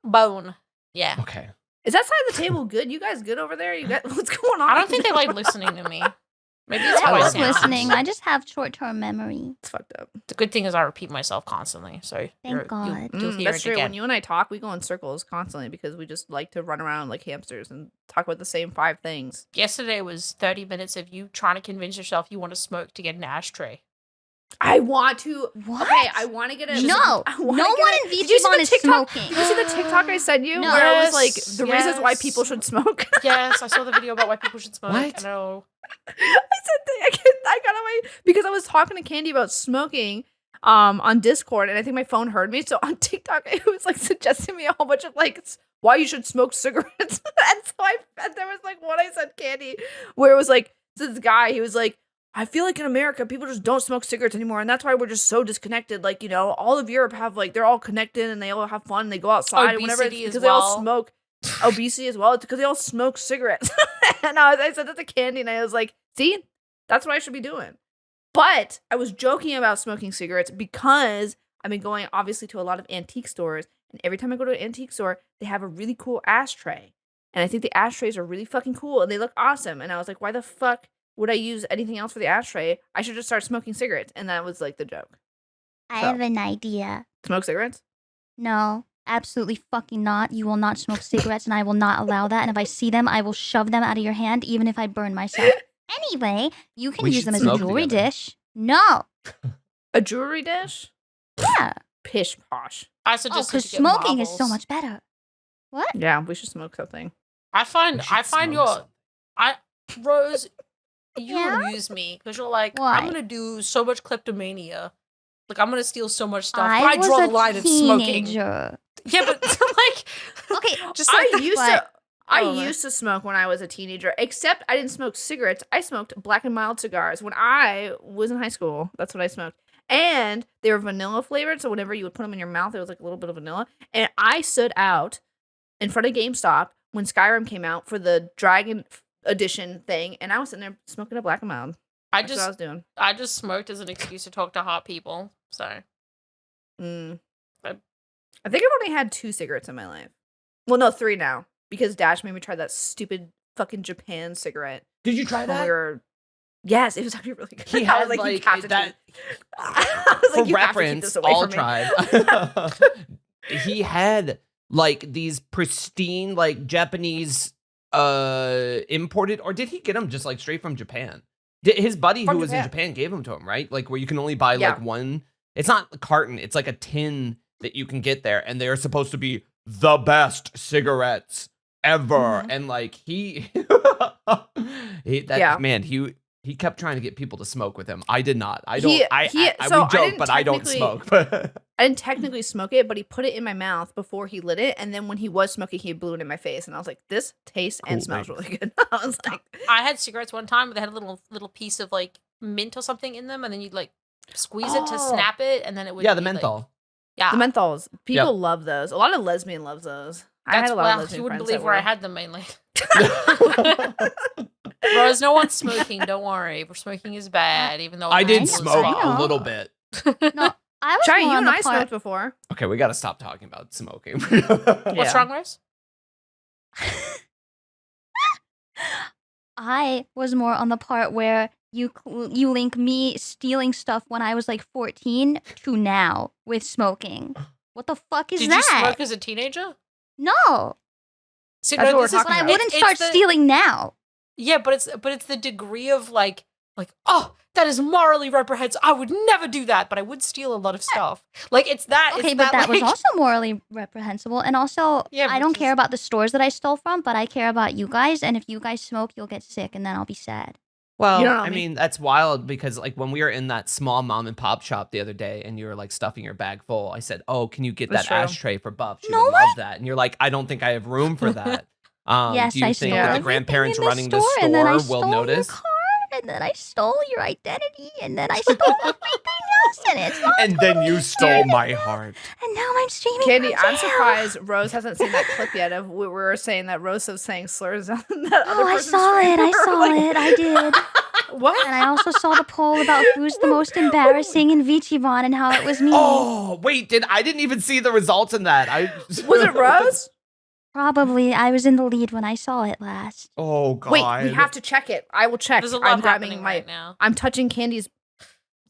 bone. Yeah. Okay. Is that side of the table good? You guys good over there? You got what's going on? I don't think they like listening to me. Maybe it's I how I love sound. listening. I just have short-term memory. It's fucked up. The good thing is I repeat myself constantly, so God. you'll hear That's it true. again. When you and I talk, we go in circles constantly because we just like to run around like hamsters and talk about the same 5 things. Yesterday was 30 minutes of you trying to convince yourself you want to smoke to get an ashtray. I want to. What? Okay, I want to get a. No, I no wanna one get in Did you see VchiBan the is TikTok? smoking. Did you see the TikTok I sent you No. where it was like Yes, the reasons why yes. people should smoke? Yes, I saw the video about why people should smoke. What? I know. I got on my because I was talking to Candii about smoking on Discord, and I think my phone heard me. So on TikTok, it was like suggesting me a whole bunch of like why you should smoke cigarettes. And so there was like one I said Candii where it was like this guy, he was like, I feel like in America people just don't smoke cigarettes anymore, and that's why we're just so disconnected. Like, you know, all of Europe have like they're all connected and they all have fun and they go outside and whatever. It's Obesity as because they all well. smoke. Obesity as well. It's because they all smoke cigarettes. And I said that to Candii, and I was like, see, that's what I should be doing. But I was joking about smoking cigarettes because I've been going obviously to a lot of antique stores, and every time I go to an antique store, they have a really cool ashtray. And I think the ashtrays are really fucking cool and they look awesome. And I was like, why the fuck would I use anything else for the ashtray? I should just start smoking cigarettes. And that was like the joke. I So. have an idea. Smoke cigarettes? No, absolutely fucking not. You will not smoke cigarettes, and I will not allow that. And if I see them, I will shove them out of your hand, even if I burn myself. Anyway, you can We use should them as a smoke jewelry together. dish. No. A jewelry dish? Yeah. Pish posh. I Oh, suggest because that you get smoking is so marbles. much better. What? Yeah, we should smoke something. I We find should smoke your something. Rose, you Yeah? amuse me because you're like, Why? I'm gonna do so much kleptomania. Like I'm gonna steal so much stuff. I But I was draw a the line at smoking. teenager. Yeah, but like, Okay, just like I used but- to. I Oh, used to smoke when I was a teenager, except I didn't smoke cigarettes. I smoked Black and Mild cigars when I was in high school. That's what I smoked. And they were vanilla flavored, so whenever you would put them in your mouth, it was like a little bit of vanilla. And I stood out in front of GameStop when Skyrim came out for the Dragon Edition thing, and I was sitting there smoking a Black and Mild. I That's what I was just doing. I just smoked as an excuse to talk to hot people. So Mm. But- I think I've only had 2 cigarettes in my life. Well, no, 3 now. Because Dash made me try that stupid fucking Japan cigarette. Did you try when that? we were. Yes, it was actually really good. He I had was like, you like have to that. I was For like, you have to keep reference, this away all from me. tried. He had like these pristine like Japanese imported, or did he get them just like straight from Japan? His buddy From who was in Japan. Japan gave them to him, right? Like where you can only buy Yeah. like one. It's not a carton. It's like a tin that you can get there, and they're supposed to be the best cigarettes ever. Mhm. And like he Yeah. man, he kept trying to get people to smoke with him. I did not. I He- don't. I so we I joke, didn't but I don't technically- smoke. But I didn't technically smoke it, but he put it in my mouth before he lit it. And then when he was smoking, he blew it in my face. And I was like, this tastes and Cool, smells thanks. really good. I was like, I had cigarettes one time, but they had a little piece of like mint or something in them, and then you'd like squeeze it to Oh. snap it, and then it would yeah, the be, like- menthol. yeah, the menthols. People love those. A lot of lesbian loves those. I had That's a lot well, of lesbian you wouldn't friends believe that where I were- had them mainly. Rose, no one's smoking. Don't worry, smoking is bad. Even though I it's did know, smoke I know. a little bit. No, I was Shia, more you on and the I part. smoked before. Okay, we got to stop talking about smoking. What's Yeah. wrong, Rose? I was more on the part where you link me stealing stuff when I was like 14 to now with smoking. What the fuck is Did that? you smoke as a teenager? No, See, That's what we're this is- talking but I about. wouldn't it's start the- stealing now. Yeah, but it's the degree of like oh, that is morally reprehensible. I would never do that, but I would steal a lot of stuff. Like it's that. Okay, it's but that was like- also morally reprehensible. And also, Yeah, I but don't just- care about the stores that I stole from, but I care about you guys. And if you guys smoke, you'll get sick, and then I'll be sad. Well, You don't know I me. mean, that's wild because like when we were in that small mom and pop shop the other day and you were like stuffing your bag full, I said, "Oh, can you get That's that true. ashtray for Buff? She No would way. love that." And you're like, "I don't think I have room for that." Yes, do you I think stole that the everything grandparents in the running the store, and then I store stole will your notice? card, and then I stole your identity, and then I stole everything else, and it's not And then you totally stole fair. my heart. And now I'm streaming. Candii, from I'm jail. surprised Rose hasn't seen that clip yet of we were saying that Rose was saying slurs on that other Oh, I person's saw stream. it. I We were saw like, it. I did. what? And I also saw the poll about who's the most embarrassing in VchiBan and how it was me. Oh, wait, I didn't even see the results in that. Was it Rose? Probably. I was in the lead when I saw it last. Oh god. Wait, we have to check it. I will check. There's a lot I'm happening grabbing my. right now. I'm touching Candy's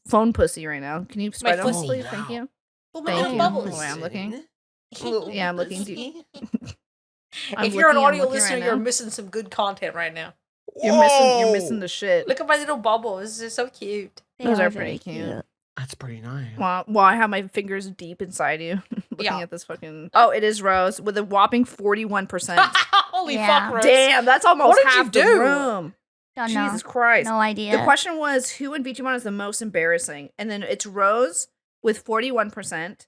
phone pussy right now. Can you spread it on, pussy. please? Oh, Thank wow. you. Well, Thank little you. bubbles. Oh, I'm looking. Little Yeah, I'm looking. pussy. If you're an I'm audio looking listener, right you're now. missing some good content right now. You're missing the shit. Look at my little bubbles. They're so cute. They Those are very pretty cute. That's pretty nice. Well, I have my fingers deep inside you, looking Yeah. at this fucking. Oh, it is Rose with a whopping 41%. Holy Yeah. fuck, Rose. Damn, that's almost What did you half the do? room. Don't know. Jesus Christ. No idea. The question was, who in VchiBan is the most embarrassing? And then it's Rose with 41%.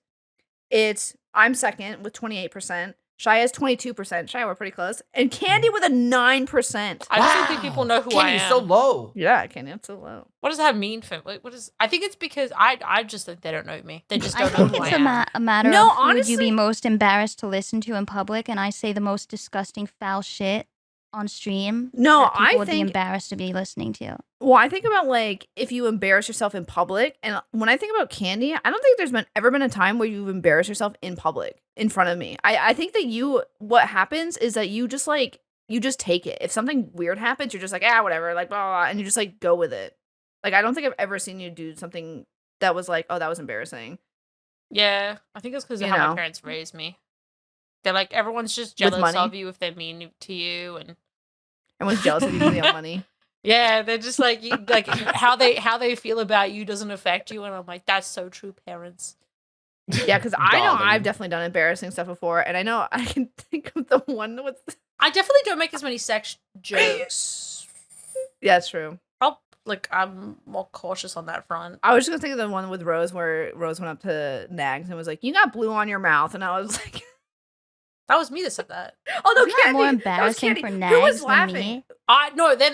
I'm second with 28%. Shia is 22%. Shia, we're pretty close. And Candii with a 9%. I just don't think people know who I Candy's am. so low. Yeah, Candii, that's so low. What does that mean for? Like, what is? I think it's because I just think they don't know me. They just I don't know think who it's I am. a matter No, of who would you be honestly- most embarrassed to listen to in public, and I say the most disgusting foul shit on stream. No, that people I would be think- embarrassed to be listening to. Well, I think about like if you embarrass yourself in public, and when I think about Candii, I don't think there's ever been a time where you've embarrassed yourself in public in front of me. I think that what happens is that you just take it. If something weird happens, you're just like, whatever, like blah, blah, blah, and you just like go with it. Like I don't think I've ever seen you do something that was like, oh, that was embarrassing. Yeah, I think it's because of You how know. my parents raised me. They're like everyone's just With jealous money? of you if they're mean to you, and Everyone's jealous of you because you have money. yeah, they're just like like how they feel about you doesn't affect you, and I'm like, that's so true, parents. Yeah, because I know Darling. I've definitely done embarrassing stuff before, and I know I can think of the one with. I definitely don't make as many sex jokes. Yeah, it's true. I'm more cautious on that front. I was just gonna think of the one with Rose where Rose went up to Nags and was like, "You got blue on your mouth," and I was like, That was me that said that. "Oh no, Isn't that more Candii, that was embarrassing Candii. for Who Nags was than laughing? me?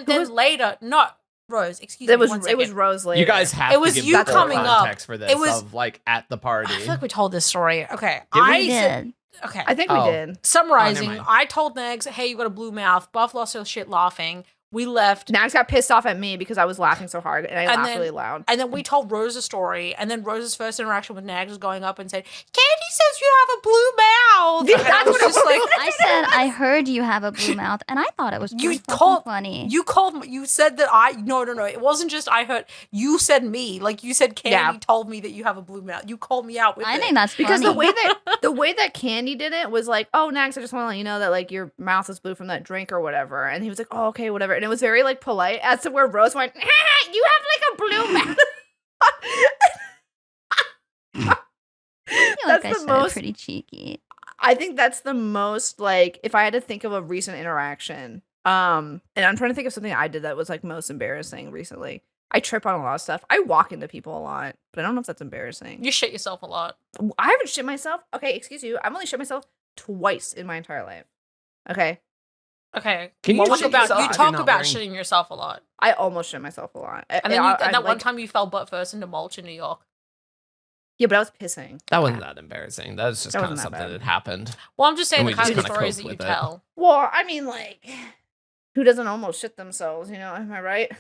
Then was- later, not Rose. Excuse It me. was one it was second. Rose later. You guys have It was to give you full coming up. context for this It was- of like at the party. I feel like we told this story. Okay, Did we? We did. Okay. I think we Oh. did. Summarizing, mind. I told Nags, "Hey, you got a blue mouth." Buff lost her shit laughing. We left. Nags got pissed off at me because I was laughing so hard and I laughed then- really loud. And then we told Rose a story, and then Rose's first interaction with Nags was going up and said, "Candii says you have a blue mouth." Yeah, And I that's was what it just like, was. I said I heard you have a blue mouth, and I thought it was You pretty fucking called- funny. you said that no. It wasn't just I heard. You said me. Like you said Candii Yeah. told me that you have a blue mouth. You called me out with I it. think that's Because funny. the way that Candii did it was like, "Oh, Nags, I just want to let you know that like your mouth is blue from that drink or whatever." And he was like, "Oh, okay, whatever." And it was very like polite. As to where Rose went, "You have like a blue mouth." I feel like That's I the said it most- pretty cheeky. I think that's the most like if I had to think of a recent interaction. And I'm trying to think of something I did that was like most embarrassing recently. I trip on a lot of stuff. I walk into people a lot, but I don't know if that's embarrassing. You shit yourself a lot. I haven't shit myself. Okay, excuse you. I've only shit myself twice in my entire life. Okay. Okay. Can you talk shit about yourself you if talk you're not about wearing- shitting yourself a lot, I almost shit myself a lot. and then that one time you fell butt first into mulch in New York. Yeah, but I was pissing. That wasn't that embarrassing. That was just That kind of wasn't that something bad. that happened. Well, I'm just saying And the we kind just of kinda stories cope that you with it. tell. Well, I mean, like, who doesn't almost shit themselves? You know, am I right?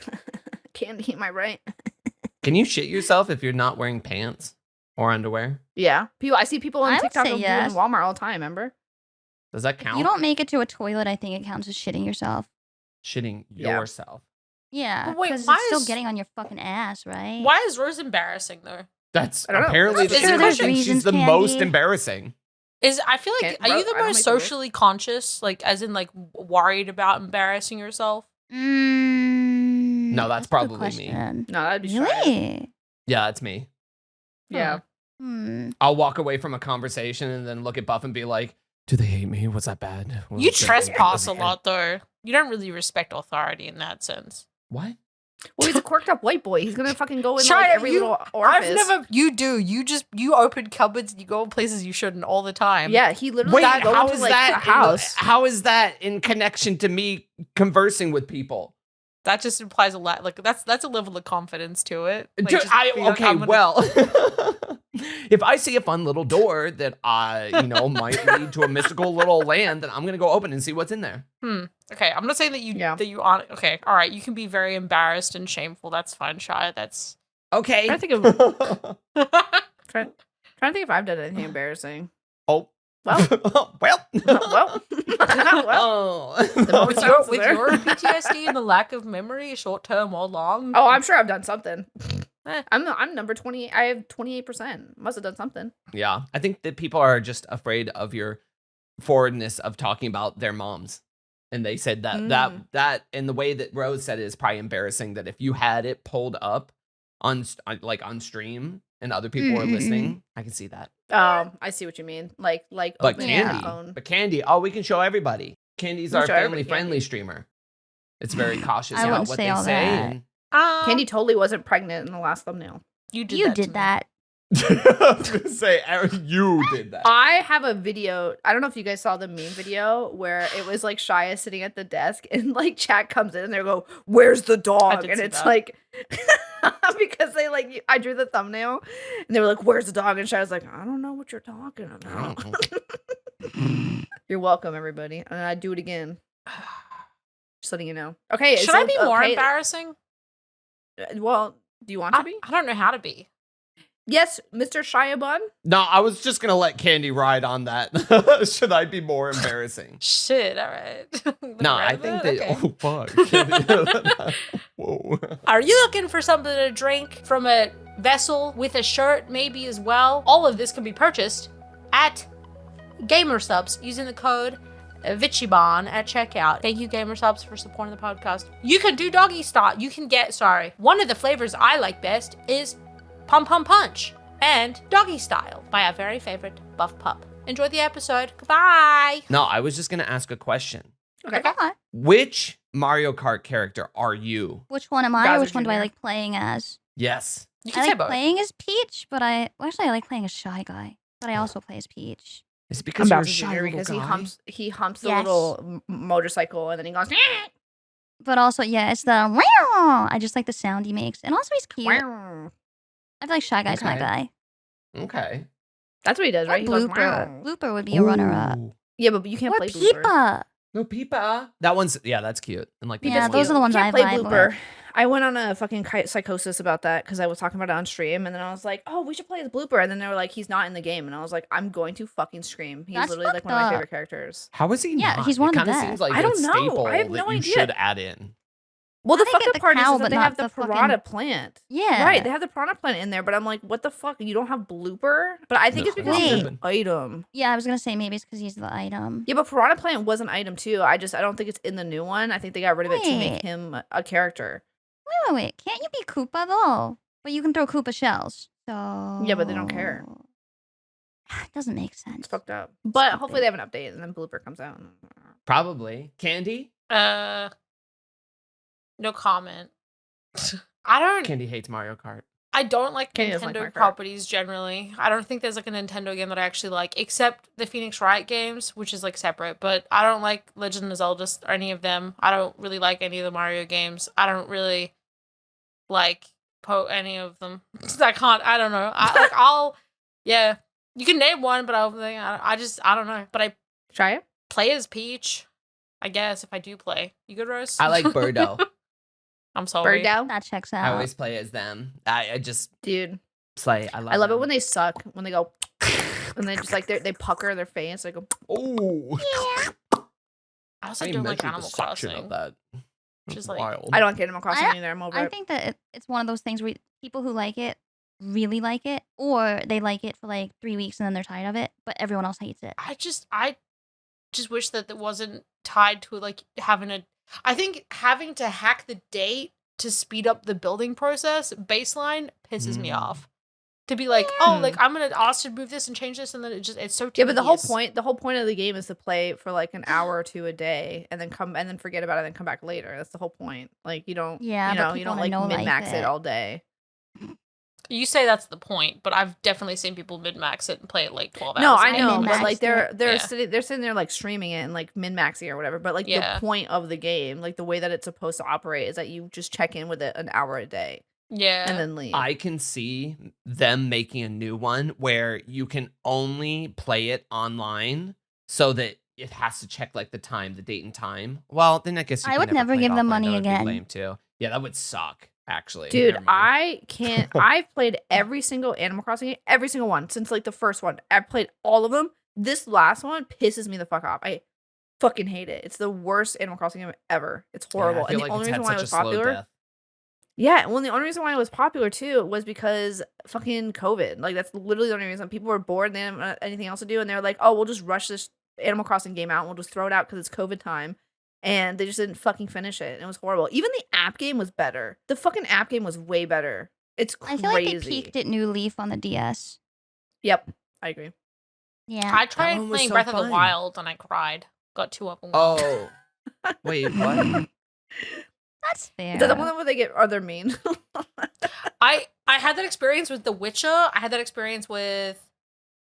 Candii, am I right? Can you shit yourself if you're not wearing pants or underwear? Yeah. I see people on I would TikTok say doing it yes. in Walmart all the time. Remember? Does that If count? you don't make it to a toilet, I think it counts as shitting yourself. Shitting Yeah. yourself. Yeah, But wait, because why it's still is- getting on your fucking ass, right? Why is Rose embarrassing though? That's I don't know. apparently I'm the sure there's situation. She's reasons, the most Candii. embarrassing. I feel like Can't- are you bro, the I don't most make the rules. socially conscious, like as in like worried about embarrassing yourself? No, that's a good probably me. question. No, that'd be Shia. Really? Yeah, it's me. Yeah. Hmm. I'll walk away from a conversation and then look at Buff and be like, "Do they hate me? Was that bad? Was You it good? trespass a Was it- lot though. You don't really respect authority in that sense. What? Well, he's a quirked up white boy. He's gonna fucking go in Shia, like every you- little orifice. You open cupboards, you go places you shouldn't all the time. Yeah, he literally Wait, go how into is like that? a house. How is that in connection to me conversing with people? That just implies a lot. Like that's a level of confidence to it. Like, Dude, just being like, okay, I'm gonna- well, if I see a fun little door that might lead to a mystical little land, then I'm gonna go open and see what's in there. Okay, I'm not saying that you aren't. Okay, all right. You can be very embarrassed and shameful. That's fine, Shia. That's Okay. I think of trying to think if I've done anything embarrassing. Oh. Well. well. Well, Oh. moment with sounds your there. PTSD and the lack of memory, short term or long. Oh, I'm sure I've done something. Eh. I'm number 20. I have 28%. Must have done something. Yeah, I think that people are just afraid of your forwardness of talking about their moms. And they said that and the way that Rose said it is probably embarrassing that if you had it pulled up on stream, and other people are listening, I can see that. I see what you mean. Like But opening your Candii, phone. we can show everybody. Candi's We'll our show everybody family-friendly Candii. streamer. It's very cautious I about wouldn't what say they all say. that. And Candy totally wasn't pregnant in the last thumbnail. You did You that. to did me. that. I was gonna say, Aaron, you did that. I have a video. I don't know if you guys saw the meme video where it was like Shia sitting at the desk and like chat comes in and they go, "Where's the dog?" did And see it's that. like because they like I drew the thumbnail and they were like, "Where's the dog?" And Shia's like, "I don't know what you're talking about." You're welcome, everybody. And I do it again. Just letting you know. Okay. Should so- I be more okay, embarrassing? Well, do you want to be? I don't know how to be. Yes, Mr. Shia Bun. No, I was just gonna let Candii ride on that. Should I be more embarrassing? Shit, all right. No, I think that. Okay. Oh fuck! Candii. Whoa. Are you looking for something to drink from a vessel with a shirt maybe as well? All of this can be purchased at GamerSupps using the code VchiBan at checkout. Thank you, GamerSupps, for supporting the podcast. You can do doggy style. You can get, one of the flavors I like best is Pum Pum Punch and Doggy Style by our very favorite Buff Pup. Enjoy the episode. Goodbye. No, I was just gonna ask a question. Okay. Okay. Which Mario Kart character are you? Which one am I? Or Bowser which one do I Jr. like playing as? Yes. You I can say like both. playing as Peach, but I like playing as Shy Guy. But I also play as Peach. Is it I'm because you're a Bowser shy Jr. little because guy? he humps the Yes. little motorcycle and then he goes. But also, yeah, it's the wow. I just like the sound he makes, and also he's cute. "Wow." I feel like Shy Guy's my Okay. guy. Okay. That's what he does, Or right? He goes, Blooper. "Wow." Blooper would be a runner-up. Ooh. Yeah, but you can't Or play Blooper. Peepa. No Peepa. That one's that's cute. And like Yeah, Peepa's those cute. are the ones You I can't play vibe Blooper. with. I went on a fucking psychosis about that because I was talking about it on stream, and then I was like, "Oh, we should play as Blooper," and then they were like, "He's not in the game," and I was like, "I'm going to fucking scream." He's That's literally like one of fucked my up. favorite characters. How is he Yeah, not? he's one of the It kinda best. seems like I don't a know. staple I have that no you idea. should add in. Well, the They fucked get up the part cow, is that but they not have the the fucking- piranha plant. Yeah. Right, they have the piranha plant in there, but I'm like, what the fuck? You don't have Blooper? But I think No, it's because that's it's stupid. an item. Yeah, I was gonna say maybe it's because he's the item. Yeah, but piranha plant was an item too. I don't think it's in the new one. I think they got rid of it to make Wait. him a character. Wait. Can't you be Koopa though? But you can throw Koopa shells. So Yeah, but they don't care. It doesn't make It's sense. fucked up. But Stupid. hopefully they have an update and then Blooper comes out. Probably. Candii? No comment. I don't Candii hates Mario Kart. I don't like Kenny doesn't like Nintendo Mario Kart. properties generally. I don't think there's like a Nintendo game that I actually like, except the Phoenix Wright games, which is like separate. But I don't like Legend of Zelda or any of them. I don't really like any of the Mario games. I don't really like any of them. I can't. I don't know. Yeah. You can name one, but I don't know. But I Try it. play as Peach, I guess, if I do play. You good, Rose? I like Birdo. I'm sorry. Bird down. That checks I out. always play as them. I just Dude. play. I I love it them. when they suck, when they go and they just like they pucker their face, like go Oh. I also I don't measure like the Animal suction Crossing. of that. Which is That's like- wild. I don't get Animal Crossing either. I'm over I it. think that it's one of those things where people who like it really like it, or they like it for like 3 weeks and then they're tired of it, but everyone else hates it. I just wish that it wasn't tied to like I think having to hack the date to speed up the building process baseline pisses me Mm. off. To be like, oh, Mm. like I'm gonna ask to move this and change this, and then it's so Yeah, but the whole tedious. point of the game is to play for like an hour or two a day and then forget about it and come back later. That's the whole point. Like you don't Yeah, you but know, you people don't like wanna know, min-max like, it all day. You say that's the point, but I've definitely seen people min-max it and play it like 12 No, hours. I I know, but min-maxed like it. they're Yeah. sitting there like streaming it and like min-maxing or whatever. But like Yeah. the point of the game, like the way that it's supposed to operate is that you just check in with it an hour a day Yeah. and then leave. I can see them making a new one where you can only play it online so that it has to check like the date and time. Well, then I guess you I can would never play it give them offline. money That would be again. lame too. Yeah, that would suck. Actually, Dude, Never mind. I can't. I've played every single Animal Crossing game, every single one since like the first one. I've played all of them. This last one pisses me the fuck off. I fucking hate it. It's the worst Animal Crossing game ever. It's Yeah, I horrible. feel And like the only it's reason had why it such was a slow popular. death. Yeah, well, the only reason why it was popular too was because fucking COVID. Like that's literally the only reason. People were bored and they didn't have anything else to do, and they're like, "Oh, we'll just rush this Animal Crossing game out. And we'll just throw it out because it's COVID time." And they just didn't fucking finish it. And it was horrible. Even the app game was better. The fucking app game was way better. It's I crazy. feel like they peaked at New Leaf on the DS. Yep, I agree. Yeah. I tried one was playing so Breath of the fun. Wild and I cried. Got too overwhelmed. Oh, wait, what? That's fair. Is that the one where they get other mean? I had that experience with The Witcher. I had that experience with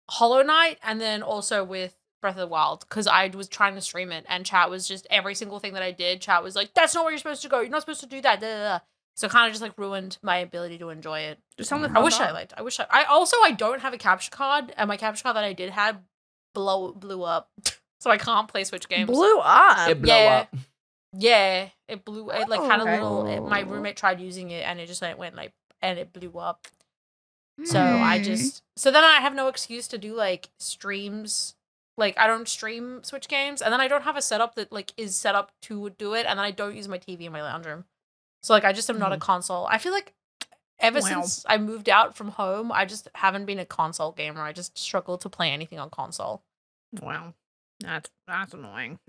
Hollow Knight, and then also with Breath of the Wild, because I was trying to stream it, and chat was just every single thing that I did. Chat was like, "That's not where you're supposed to go. You're not supposed to do that." Da, da, da. So it kind of just like ruined my ability to enjoy it. Just something I wish I liked. I don't have a capture card, and my capture card that I did have blew up, so I can't play Switch games. Blew up. It blew Yeah. up. Yeah, it blew. It like had a okay. little. My roommate tried using it, and it just went like, and it blew up. So I just so then I have no excuse to do like streams. Like I don't stream Switch games, and then I don't have a setup that like is set up to do it, and then I don't use my TV in my lounge room. So like I just am not a console. I feel like ever since I moved out from home, I just haven't been a console gamer. I just struggle to play anything on console. Wow, that's annoying.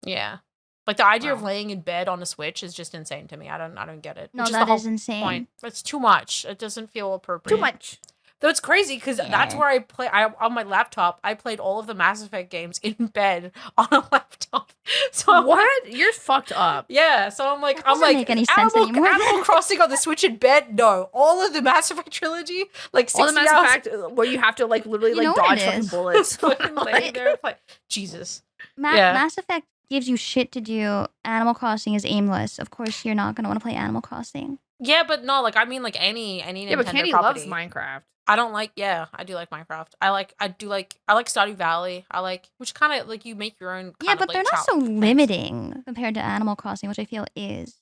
Yeah. Like the idea of Wow. laying in bed on a Switch is just insane to me. I don't get it. No, Which that the whole is insane. point. It's too much. It doesn't feel appropriate. Too much. Though it's crazy because that's Yeah. where I play. On my laptop, I played all of the Mass Effect games in bed on a laptop. So I'm like- What? You're fucked up. yeah. So I'm like, That doesn't make any sense anymore. Animal Crossing on the Switch in bed. No, all of the Mass Effect trilogy, like 60 All the Mass hours. Effect where you have to like literally You know like what dodge it fucking is. bullets. Fucking laying there and play. Jesus. Yeah. Mass Effect gives you shit to do. Animal Crossing is aimless. Of course, you're not gonna want to play Animal Crossing. Yeah, but no, like I mean, like any Nintendo Yeah, but Candii property. loves Minecraft. I don't like. Yeah, I do like Minecraft. I like Stardew Valley. I like which kind of like you make your own. Yeah, kind but of, they're like, not so things. limiting compared to Animal Crossing, which I feel is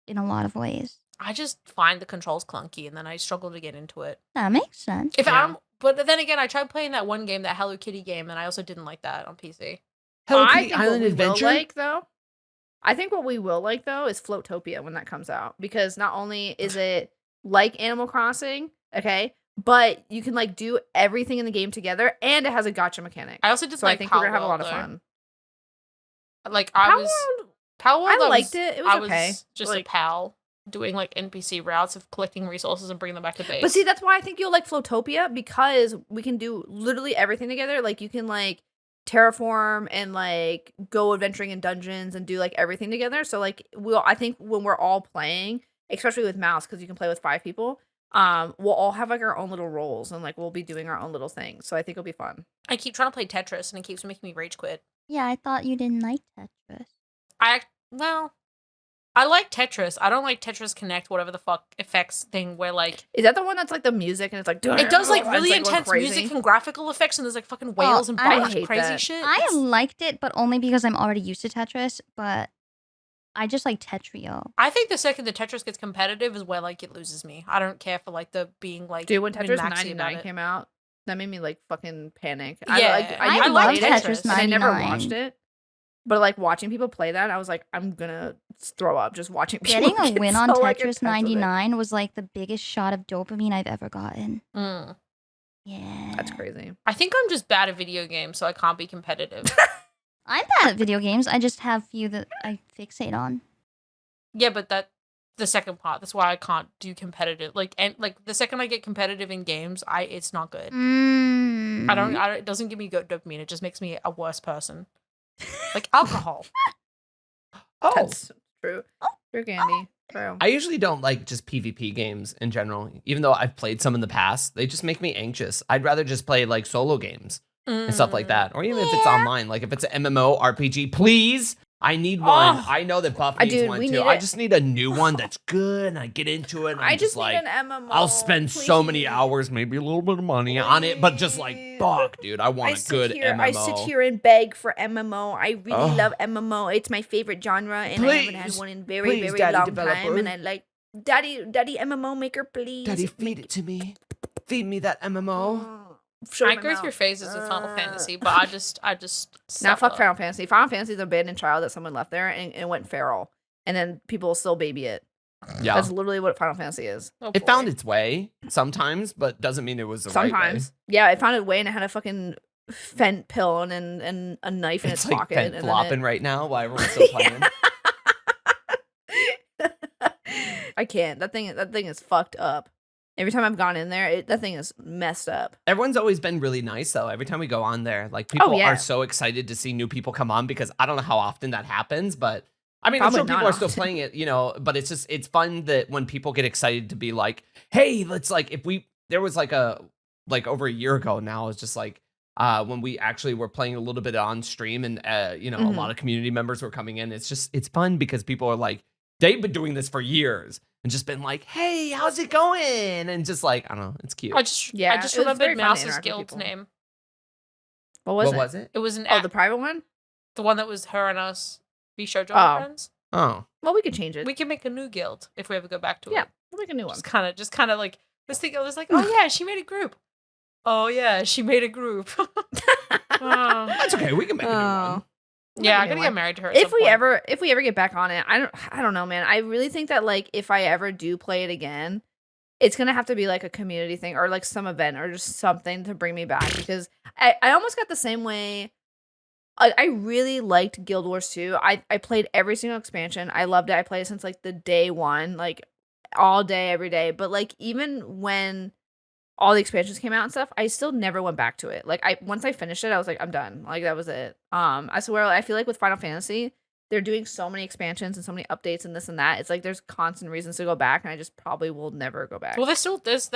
in a lot of ways. I just find the controls clunky, and then I struggle to get into it. That makes sense. If Yeah. I'm, but then again, I tried playing that one game, that Hello Kitty game, and I also didn't like that on PC. Hello I Kitty think Island what we Adventure. will like though. I think what we will like though is Floatopia when that comes out, because not only is it like Animal Crossing, okay, but you can like do everything in the game together, and it has a gacha mechanic. I also did So like I think we're gonna have a lot of Palworld, fun. though. Like I Power was World, Palworld. I liked it. It was okay. just Like- a pal doing like NPC routes of collecting resources and bringing them back to base. But see, that's why I think you'll like Floatopia, because we can do literally everything together. Like you can like terraform and like go adventuring in dungeons and do like everything together. So like I think when we're all playing, especially with mouse, because you can play with 5 people, we'll all have like our own little roles, and like we'll be doing our own little things. So I think it'll be fun. I keep trying to play Tetris, and it keeps making me rage quit. Yeah, I thought you didn't like Tetris. I like Tetris. I don't like Tetris Connect, whatever the fuck effects thing where like Is that the one that's like the music and it's like it does like and really it's, going intense music crazy? and graphical effects, and there's like fucking whales and I bugs and hate crazy that. shit. I It's- liked it, but only because I'm already used to Tetris. But I just like Tetrio. I think the second the Tetris gets competitive is where like it loses me. I don't care for like the being like Dude, when Tetris min-maxy about 99 it. came out, that made me like fucking panic. Yeah, I never love played it, Tetris and I never 99. watched it. But like watching people play that, I was like, I'm gonna throw up just watching people. Getting a get win on so, like, Tetris intense with it. 99 was like the biggest shot of dopamine I've ever gotten. Mm. Yeah. That's crazy. I think I'm just bad at video games, so I can't be competitive. I'm bad at video games. I just have few that I fixate on. Yeah, but the second part. That's why I can't do competitive. Like and like the second I get competitive in games, it's not good. Mm. I don't. It doesn't give me good dopamine. It just makes me a worse person. Like alcohol. Oh, That's true. True, Candii. True. I usually don't like just PvP games in general, even though I've played some in the past. They just make me anxious. I'd rather just play like solo games and stuff like that, or even if it's online, like if it's an MMO RPG, please. I need one. Oh. I know that Buff needs Dude, one we too. need I it. just need a new one that's good, and I get into it. And I'm I just need like, an MMO. I'll spend so many please. hours, maybe a little bit of money on it, but just like, Please. fuck, dude, I want a good MMO. I sit here and beg for MMO. I really Ugh. love MMO. It's my favorite genre, and I haven't had Please. one in very, Please, very Daddy long developer. time. And I like Daddy MMO maker, please. Daddy, feed it to me. Feed me that MMO. Show I them go out. through phases with Final Fantasy, but I just Now fuck suffer. Final Fantasy. Final Fantasy is an abandoned child that someone left there and it went feral, and then people still baby it. Yeah. That's literally what Final Fantasy is. Oh, It boy. found its way sometimes, but doesn't mean it was the right way. Sometimes, yeah, it found its way and it had a fucking fent pill and a knife in its It's like pocket. fent and then flopping right now while everyone's still playing. I can't. That thing is fucked up. Every time I've gone in there, that thing is messed up. Everyone's always been really nice though. Every time we go on there, like people yeah. are so excited to see new people come on because I don't know how often that happens, but I mean, Probably I'm sure people not are still often. playing it, but it's fun that when people get excited to be like, hey, let's like, there was like over a year ago now, it's just like, when we actually were playing a little bit on stream and, a lot of community members were coming in. It's fun because people are like, they've been doing this for years and just been like, hey, how's it going? And just like, I don't know, it's cute. I just it was remembered very fun to Mouse's interact with guild's people. name. What was it? It was an Oh, the private one? the one that was her and us. VchiBan's Oh. friends. Oh. Well, we could change it. We can make a new guild if we ever go back to Yeah, it. we'll make a new one. Just kind of like I was like, oh yeah, she made a group. Oh yeah, she made a group. That's okay. We can make a new one. Yeah, I Make a gotta new get one. married to her. At If some we point. ever get back on it, I don't know, man. I really think that like if I ever do play it again, it's gonna have to be like a community thing or like some event or just something to bring me back because I almost got the same way. I really liked Guild Wars 2. I played every single expansion. I loved it. I played it since like the day one, like all day, every day. But like even when all the expansions came out and stuff, I still never went back to it. Like once I finished it, I was like, I'm done. Like that was it. I swear, I feel like with Final Fantasy, they're doing so many expansions and so many updates and this and that. It's like there's constant reasons to go back, and I just probably will never go back. Well, there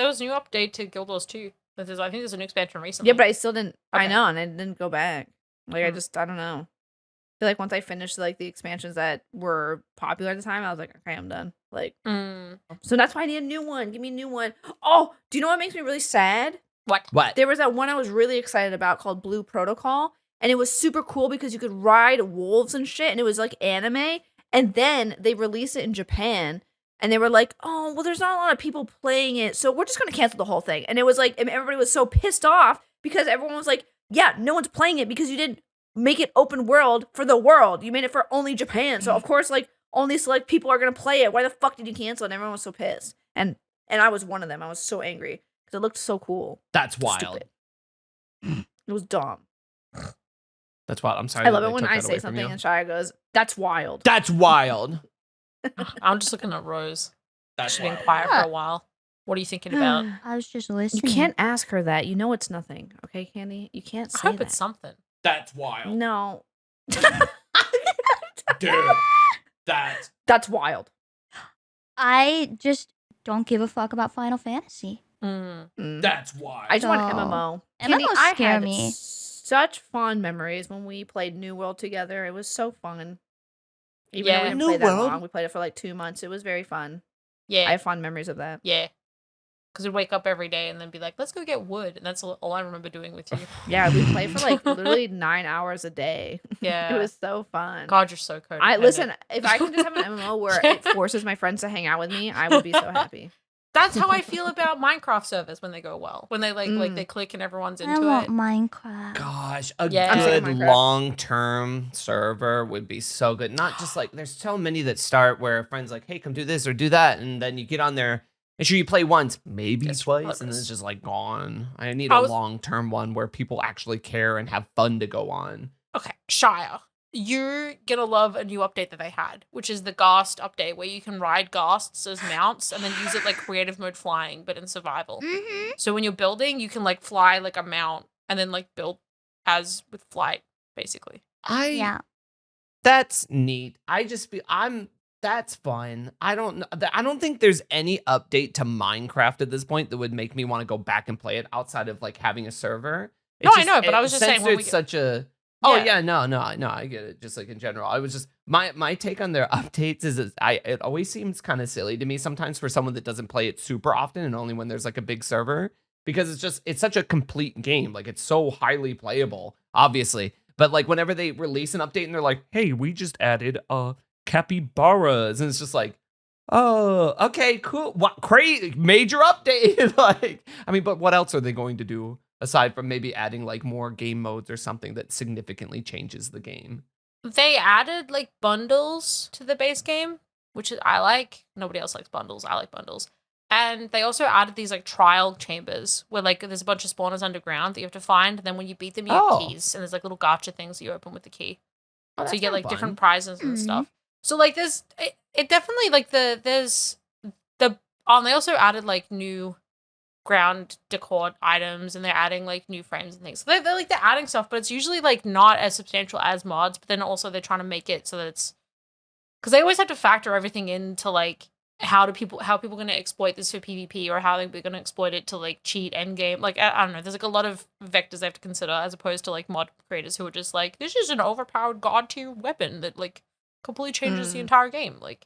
was a new update to Guild Wars 2. I think there's a new expansion recently. Yeah, but I still didn't. I Okay. know, and I didn't go back. Like Hmm. I don't know. I feel like once I finished like the expansions that were popular at the time, I was like, okay, I'm done. Like, so that's why I need a new one. Give me a new one. Oh, do you know what makes me really sad? What? There was that one I was really excited about called Blue Protocol, and it was super cool because you could ride wolves and shit, and it was like anime. And then they released it in Japan, and they were like, "Oh, well, there's not a lot of people playing it, so we're just gonna cancel the whole thing." And it was like, and everybody was so pissed off because everyone was like, "Yeah, no one's playing it because you didn't make it open world for the world. You made it for only Japan, so of course, like only select people are gonna play it. Why the fuck did you cancel?" And everyone was so pissed, and I was one of them. I was so angry. It looked so cool. That's wild. Stupid. It was dumb. That's wild. I'm sorry. I love that it they when took I that say away from something you. and Shia goes, "That's wild." That's wild. I'm just looking at Rose. That's She's been wild. quiet for a while. What are you thinking about? I was just You listening. can't ask her that. You know it's nothing. Okay, Candii? You can't I say hope that. it's something. That's wild. No. Dude. That's wild. I just don't give a fuck about Final Fantasy. That's wild. I just want No. MMO. MMOs Candii, I scare had me. such fond memories when we played New World together. It was so fun. Even though Yeah. we didn't New play that World? long, we played it for like 2 months. It was very fun. Yeah. I have fond memories of that. Yeah. Because we'd wake up every day and then be like, let's go get wood. And that's all I remember doing with you. Yeah, we played for like literally 9 hours a day. Yeah. It was so fun. God, you're so codependent. I listen. If I can just have an MMO where it forces my friends to hang out with me, I would be so happy. That's how I feel about Minecraft servers when they go well. When they like they click and everyone's I into want it. Minecraft. Gosh, a Yeah. I'm sick good of Minecraft. long-term server would be so good. Not just like there's so many that start where a friend's like, "Hey, come do this or do that," and then you get on there. And sure, you play once, maybe Gets twice, and then progress. it's just like gone. I need I a was- long-term one where people actually care and have fun to go on. Okay, Shia, you're gonna love a new update that they had, which is the Ghast update, where you can ride Ghasts as mounts and then use it like creative mode flying, but in survival. Mm-hmm. So when you're building, you can like fly like a mount and then like build as with flight, basically. Yeah. That's neat. That's fun. I don't think there's any update to Minecraft at this point that would make me want to go back and play it outside of like having a server. No, I know, but I was just saying since when it's we- such a Oh Yeah. yeah, no, I get it. Just like in general, I was just my take on their updates is it always seems kind of silly to me sometimes for someone that doesn't play it super often and only when there's like a big server because it's such a complete game. Like it's so highly playable, obviously. But like whenever they release an update and they're like, "Hey, we just added capybaras," and it's just like, "Oh, okay, cool. What crazy major update?" Like, I mean, but what else are they going to do? Aside from maybe adding like more game modes or something that significantly changes the game. They added like bundles to the base game, which I like. Nobody else likes bundles. I like bundles. And they also added these like trial chambers where like there's a bunch of spawners underground that you have to find. And then when you beat them, you Oh. get keys. And there's like little gacha things that you open with the key. Oh, So you that's get kinda like different fun. prizes and Mhm. stuff. So like there's it definitely like there's the they also added like new ground decor items, and they're adding like new frames and things. So they're adding stuff, but it's usually like not as substantial as mods. But then also they're trying to make it so that it's because they always have to factor everything into like how people going to exploit this for PvP or how they're going to exploit it to like cheat end game. Like I don't know. There's like a lot of vectors they have to consider as opposed to like mod creators who are just like, this is an overpowered god tier weapon that like completely changes the entire game. Like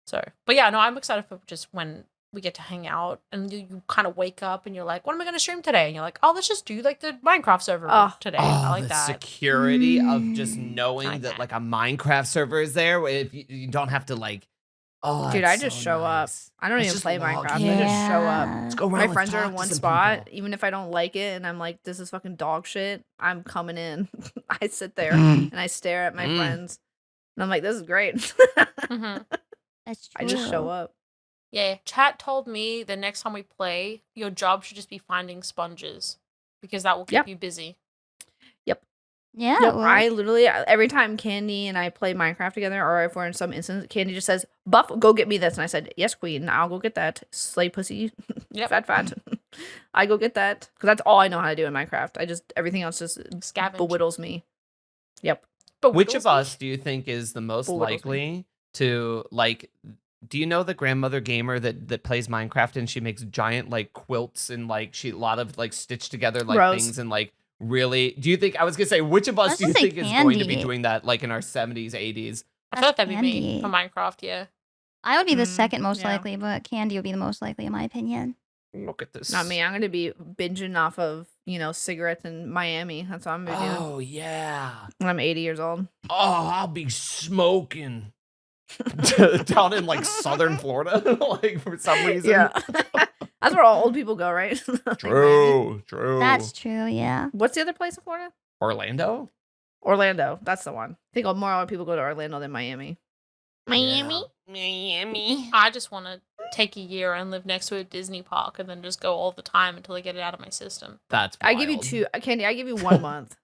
so, but yeah, no, I'm excited for just when we get to hang out and you kind of wake up and you're like, what am I going to stream today? And you're like, oh, let's just do like the Minecraft server today. I like the that. security of just knowing like that that. like a Minecraft server is there. If you don't have to like, Dude, I just show up. I don't Let's even just play log Minecraft. in. I just show up. Let's go around. My let's friends are talk in to one some spot. people. Even if I don't like it and I'm like, this is fucking dog shit, I'm coming in. I sit there and I stare at my friends. And I'm like, this is great. Mm-hmm. That's true. I just show up. Yeah, chat told me the next time we play, your job should just be finding sponges because that will keep Yep. you busy. Yeah. Yep, well, I literally every time Candii and I play Minecraft together, or if we're in some instance, Candii just says, "Buff, go get me this," and I said, "Yes, Queen, I'll go get that." Slay pussy, Yep. fat. I go get that because that's all I know how to do in Minecraft. Everything else just Scavenge. belittles me. Yep. But Which of us do you think is the most Belittles me. likely to like? Do you know the grandmother gamer that plays Minecraft and she makes giant like quilts and like a lot of like stitched together like Rose. things and like really? Do you think I was gonna say which of us Let's do you just say think is going to be Candii. doing that like in our 70s, 80s? I thought that'd be me Candii. for Minecraft, yeah. I would be the second most yeah. likely, but Candii would be the most likely in my opinion. Look at this. Not me. I'm gonna be binging off of cigarettes in Miami. That's what I'm gonna be doing Oh yeah. when I'm 80 years old. Oh, I'll be smoking down in like southern Florida, like for some reason. Yeah. That's where all old people go, right? Like Miami. True. That's true, yeah. What's the other place in Florida? Orlando. Orlando. That's the one. I think more old people go to Orlando than Miami. Miami. I just want to take a year and live next to a Disney park and then just go all the time until I get it out of my system. That's I give you wild. Candii, I give you 1 month.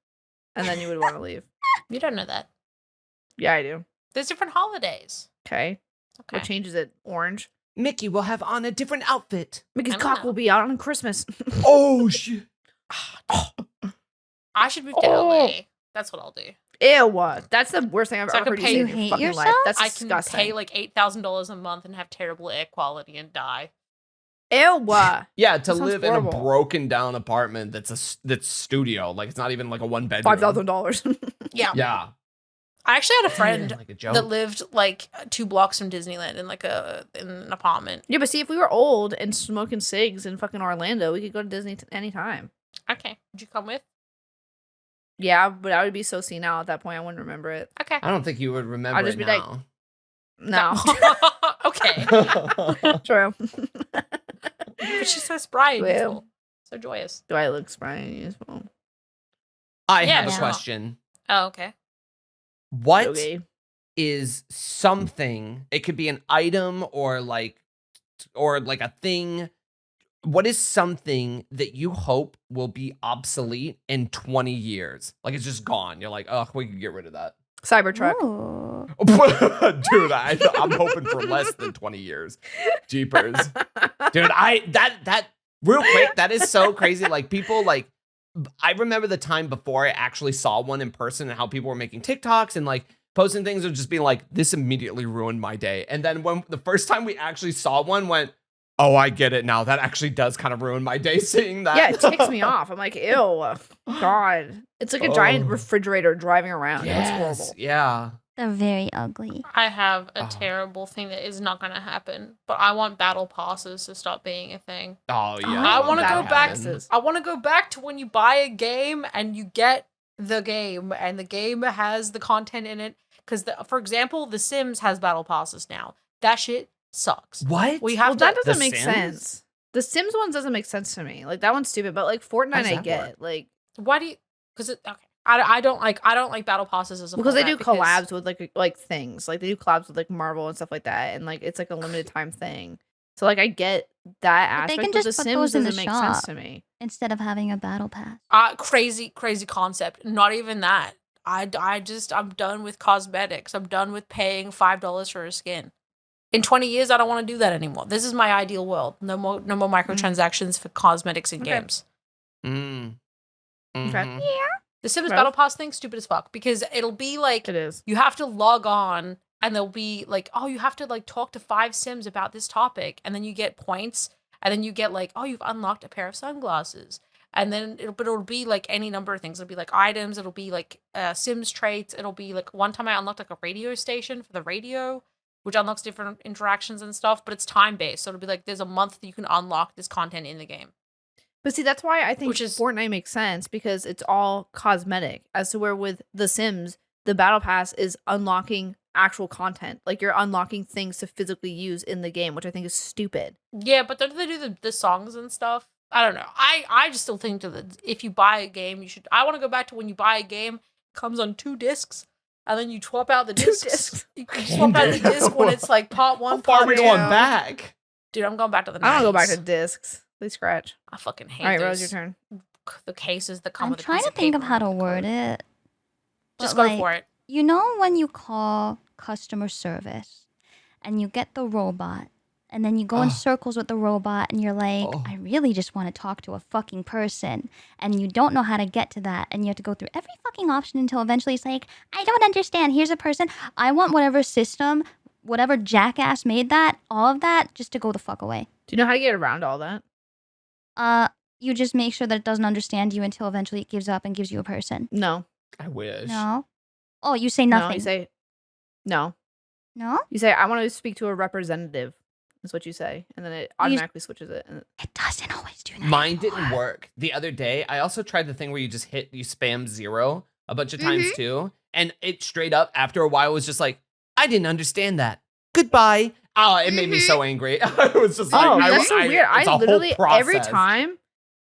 And then you would want to leave. You don't know that. Yeah, I do. There's different holidays. Okay. Okay. What changes it? Orange. Mickey will have on a different outfit. Mickey's I don't cock know. will be out on Christmas. Oh shit. I should move to Oh. LA. That's what I'll do. Ew. That's the worst thing I've So I ever can heard you pay- say You in your hate fucking life. yourself? That's I can disgusting. pay like $8,000 a month and have terrible air quality and die. Ew. Yeah, to sounds live horrible. in a broken down apartment that's studio. Like it's not even like a one bedroom. $5,000. Yeah. Yeah. I actually had a friend Like a joke. that lived like 2 blocks from Disneyland in like in an apartment. Yeah, but see, if we were old and smoking cigs in fucking Orlando, we could go to Disney anytime. Okay. Would you come with? Yeah, but I would be so senile at that point, I wouldn't remember it. Okay. I don't think you would remember I'd just it be like, now. No. Okay. True. But she's so spry and Well. youthful. So joyous. Do I look spry and useful? I Yeah, have a sure. question. Oh, okay. What is Okay. something? It could be an item or like a thing. What is something that you hope will be obsolete in 20 years? Like it's just gone. You're like, oh, we can get rid of that. Cybertruck. Ooh. Dude, I'm hoping for less than 20 years. Jeepers. Dude, that real quick, that is so crazy. Like people like, I remember the time before I actually saw one in person and how people were making TikToks and like posting things and just being like, this immediately ruined my day. And then when the first time we actually saw one went, oh, I get it now. That actually does kind of ruin my day seeing that. Yeah, it ticks me off. I'm like, ew. God. It's like a giant Oh. refrigerator driving around. Yes, It's horrible. yeah. They're very ugly. I have a Oh. terrible thing that is not going to happen, but I want battle passes to stop being a thing. Oh, yeah. I want to that go back. happens. I want to go back to when you buy a game and you get the game, and the game has the content in it. Because, for example, The Sims has battle passes now. That shit sucks. What? We have Well, that to. doesn't The make Sims? sense. The Sims ones doesn't make sense to me. Like that one's stupid, but like Fortnite, How does I that get. work? Like Why do you? Because okay, I don't like battle passes as a because they do format collabs with like things. Like they do collabs with like Marvel and stuff like that, and like it's like a limited time thing. So like I get that But they aspect, can but the just put Sims those in doesn't the make sense shop. to me. Instead of having a battle pass. Crazy concept. Not even that. I'm done with cosmetics. I'm done with paying $5 for a skin. In 20 years, I don't want to do that anymore. This is my ideal world. No more microtransactions for cosmetics in games. Mm. Okay. Mhm. The Sims Right. Battle Pass thing's stupid as fuck because it'll be like It is. you have to log on and they'll be like, oh, you have to like talk to 5 Sims about this topic, and then you get points, and then you get like, oh, you've unlocked a pair of sunglasses, and then it'll be like any number of things. It'll be like items, it'll be like Sims traits, it'll be like one time I unlocked like a radio station for the radio, which unlocks different interactions and stuff, but it's time based, so it'll be like there's a month that you can unlock this content in the game. But see, that's why I think Which is- Fortnite makes sense because it's all cosmetic. As to where with The Sims, the Battle Pass is unlocking actual content. Like you're unlocking things to physically use in the game, which I think is stupid. Yeah, but don't they do the songs and stuff? I don't know. I just still think that if you buy a game, you should. I want to go back to when you buy a game, it comes on 2 discs, and then you swap out the discs. 2 discs. You swap out the disc when it's like part 1, How far part are we 2. going back? Dude, I'm going back to the 90s. I don't go back to discs. Please scratch. I fucking hate All right, those, Rose, your turn. the cases that come I'm with a trying piece to of think of paper how and to a word code. it. Just But, go like, for it. You know when you call customer service and you get the robot and then you go in Ugh. circles with the robot and you're like, Oh. I really just want to talk to a fucking person, and you don't know how to get to that, and you have to go through every fucking option until eventually it's like, I don't understand. Here's a person. I want whatever system, whatever jackass made that, all of that, just to go the fuck away. Do you know how to get around all that? You just make sure that it doesn't understand you until eventually it gives up and gives you a person. No. I wish. No. Oh, you say No, nothing. you say no. No? You say I want to speak to a representative. That's what you say, and then it automatically switches it. And It doesn't always do that. Mine didn't anymore. work. The other day, I also tried the thing where you spam 0 a bunch of times too. And it straight up, after a while, was just like, I didn't understand that. Goodbye. Oh, it made me so angry. I was just like, oh, that's so weird. it's a I whole literally process.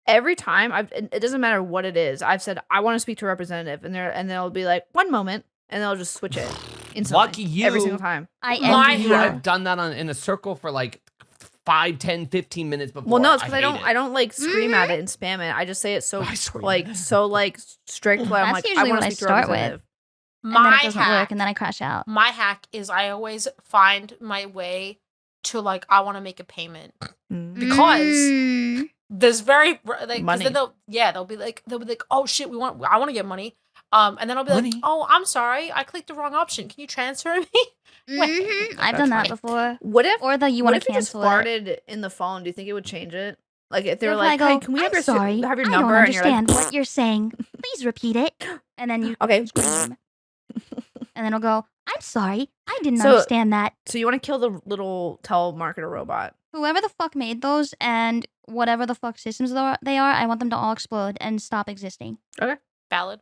every time it doesn't matter what it is. I've said I want to speak to a representative, and they'll be like, 1 moment, and they'll just switch it instantly. Lucky you. Every single time. I My envy You, you. I've done that in a circle for like 5, 10, 15 minutes before. Well, no, it's because hate I don't like scream at it and spam it. I just say it so I scream like at it. so strict. Like, I'm That's like I usually want what to I speak to a start with. representative. And then My it doesn't hack, work, and then I crash out. my hack is I always find my way to like I want to make a payment because there's very like 'cause Money. then they'll be like oh shit I want to get money and then I'll be Money? like oh I'm sorry I clicked the wrong option, can you transfer me? I've done that before. What if Or you what want if to you just cancel it. farted in the phone? Do you think it would change it? Like if they were They'll like, probably "Hey, can we have I'm your sorry, have your I number?" don't And you're like, understand what you're saying. Please repeat it. And then you "Okay." scream. And then it'll go, I'm sorry, I didn't So- understand that. So you want to kill the little telemarketer robot? Whoever the fuck made those and whatever the fuck systems they are, I want them to all explode and stop existing. Valid.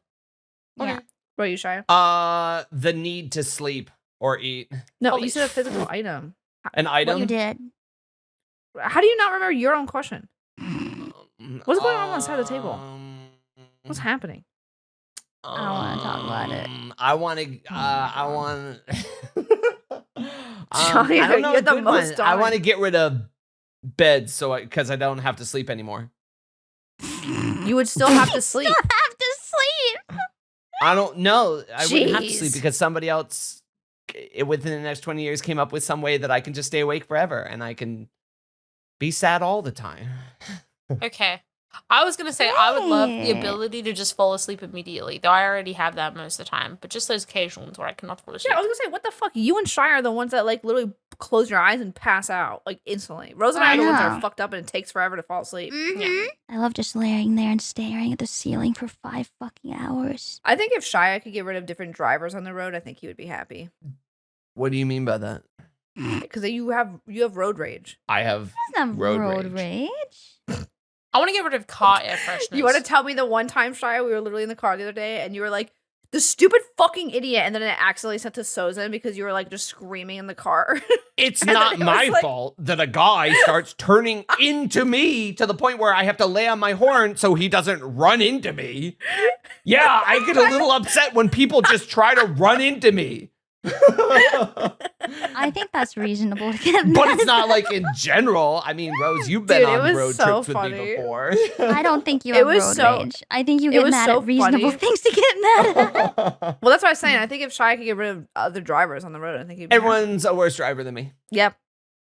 Yeah. What are you, Shia? The need to sleep or eat. No, Holy you said a physical item. An What item. you did. How do you not remember your own question? What's going on side of the table? What's happening? I don't wanna talk about it. I want to. I want. Johnny, I don't know you're a the good most one. I want to darn. get rid of beds because I don't have to sleep anymore. You would still have to sleep. Still have to sleep. I don't know. I wouldn't have to sleep Jeez. because somebody else within the next 20 years came up with some way that I can just stay awake forever and I can be sad all the time. Okay. I was gonna say I would love the Hey. ability to just fall asleep immediately, though I already have that most of the time. But just those occasional ones where I cannot fall asleep. Yeah, I was gonna say, what the fuck? You and Shia are the ones that like literally close your eyes and pass out like instantly. Rose and I are the ones that Yeah. are fucked up and it takes forever to fall asleep. I love just laying there and staring at the ceiling for 5 fucking hours. I think if Shia could get rid of different drivers on the road, I think he would be happy. What do you mean by that? Because you have road rage. I have. That's not Road road rage. rage. I want to get rid of car air freshness. You want to tell me the one time, Shia, we were literally in the car the other day and you were like, the stupid fucking idiot, and then it accidentally sent to Sozin because you were like just screaming in the car. It's And not then it my was like- fault that a guy starts turning into me to the point where I have to lay on my horn so he doesn't run into me. Yeah, I get a little upset when people just try to run into me. I think that's reasonable to get mad. But it's not like in general. I mean, Rose, you've been Dude, it on was road so trips with me funny. before. I don't think you It have was road so- rage. I think you it get was mad so at reasonable funny. things to get mad at. Well, that's what I was saying. I think if Shia could get rid of other drivers on the road, I think he'd be happy. Everyone's a worse driver than me. Yep.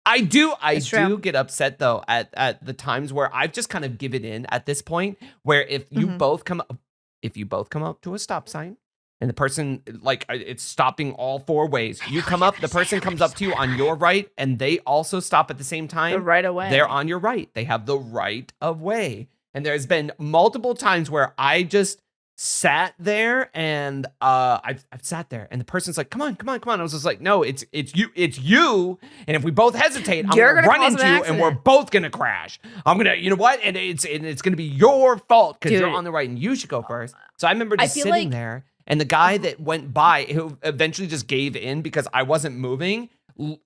I do It's true. get upset though at the times where I've just kind of given in at this point where if you Mhm. both come up to a stop sign and the person like it's stopping all four ways. You come up, the person comes up to you on your right and they also stop at the same The time. right away. They're on your right. They have the right of way. And there's been multiple times where I just sat there and I've sat there and the person's like, come on. I was just like, no, it's you. And if we both hesitate, I'm You're gonna gonna run cause into an you and we're accident. both gonna crash. I'm gonna, you know what? And it's gonna be your fault because you're Dude. on the right and you should go first. So I remember I just feel sitting like- there and the guy that went by who eventually just gave in because I wasn't moving.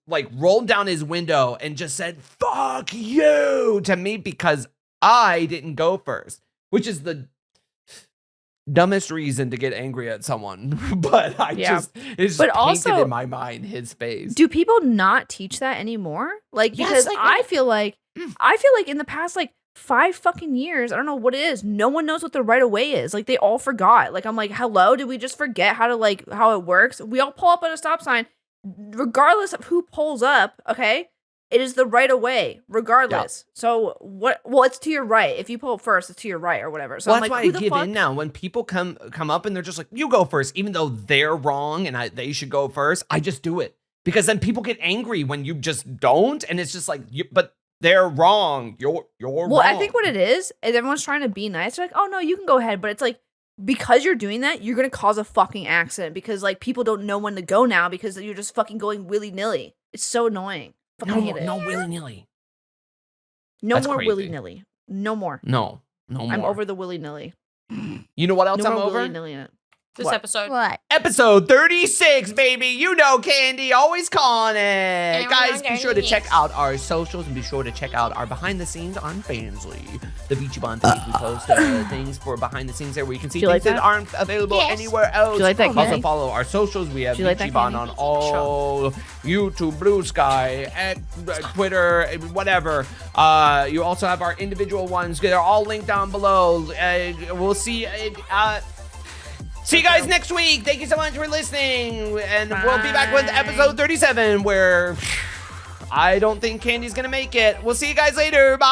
Like rolled down his window and just said, fuck you to me because I didn't go first, which is the dumbest reason to get angry at someone. But it's just But painted also- in my mind his face. Do people not teach that anymore? Like, Yes, because like, I feel like in the past, like, 5 fucking years, I don't know what it is. No one knows what the right of way is. Like, they all forgot. Like, I'm like, hello, did we just forget how it works? We all pull up at a stop sign, regardless of who pulls up, okay? It is the right of way, regardless. So what? Well, it's to your right. If you pull up first, it's to your right or whatever. So Well, I'm that's like, why who I the give fuck? in now. When people come up and they're just like, you go first, even though they're wrong and they should go first, I just do it. Because then people get angry when you just don't. And it's just like, but they're wrong. You're wrong. Well, I think what it is everyone's trying to be nice. They're like, oh no, you can go ahead. But it's like, because you're doing that, you're gonna cause a fucking accident because like people don't know when to go now because you're just fucking going willy-nilly. It's so annoying. Fucking hate it. No willy-nilly. No That's more crazy. willy-nilly. No more. No more. I'm over the willy-nilly. You know what else No I'm more over? willy-nilly in it. This What? episode. What? Episode 36, baby. You know Candii, always calling it. Guys, be sure to check out our socials and be sure to check out our behind the scenes on Fansly. The VchiBan's page. We post things for behind the scenes there where you can see Do you things like that that? aren't available Yes. anywhere else. Do you like that, Also Candii? follow our socials. We have Do you like that, VchiBan Candii? on all YouTube, Blue Sky, at Twitter, whatever. You also have our individual ones. They're all linked down below. We'll see. See you guys next week. Thank you so much for listening. And we'll be back with episode 37 where I don't think Candi's going to make it. We'll see you guys later. Bye.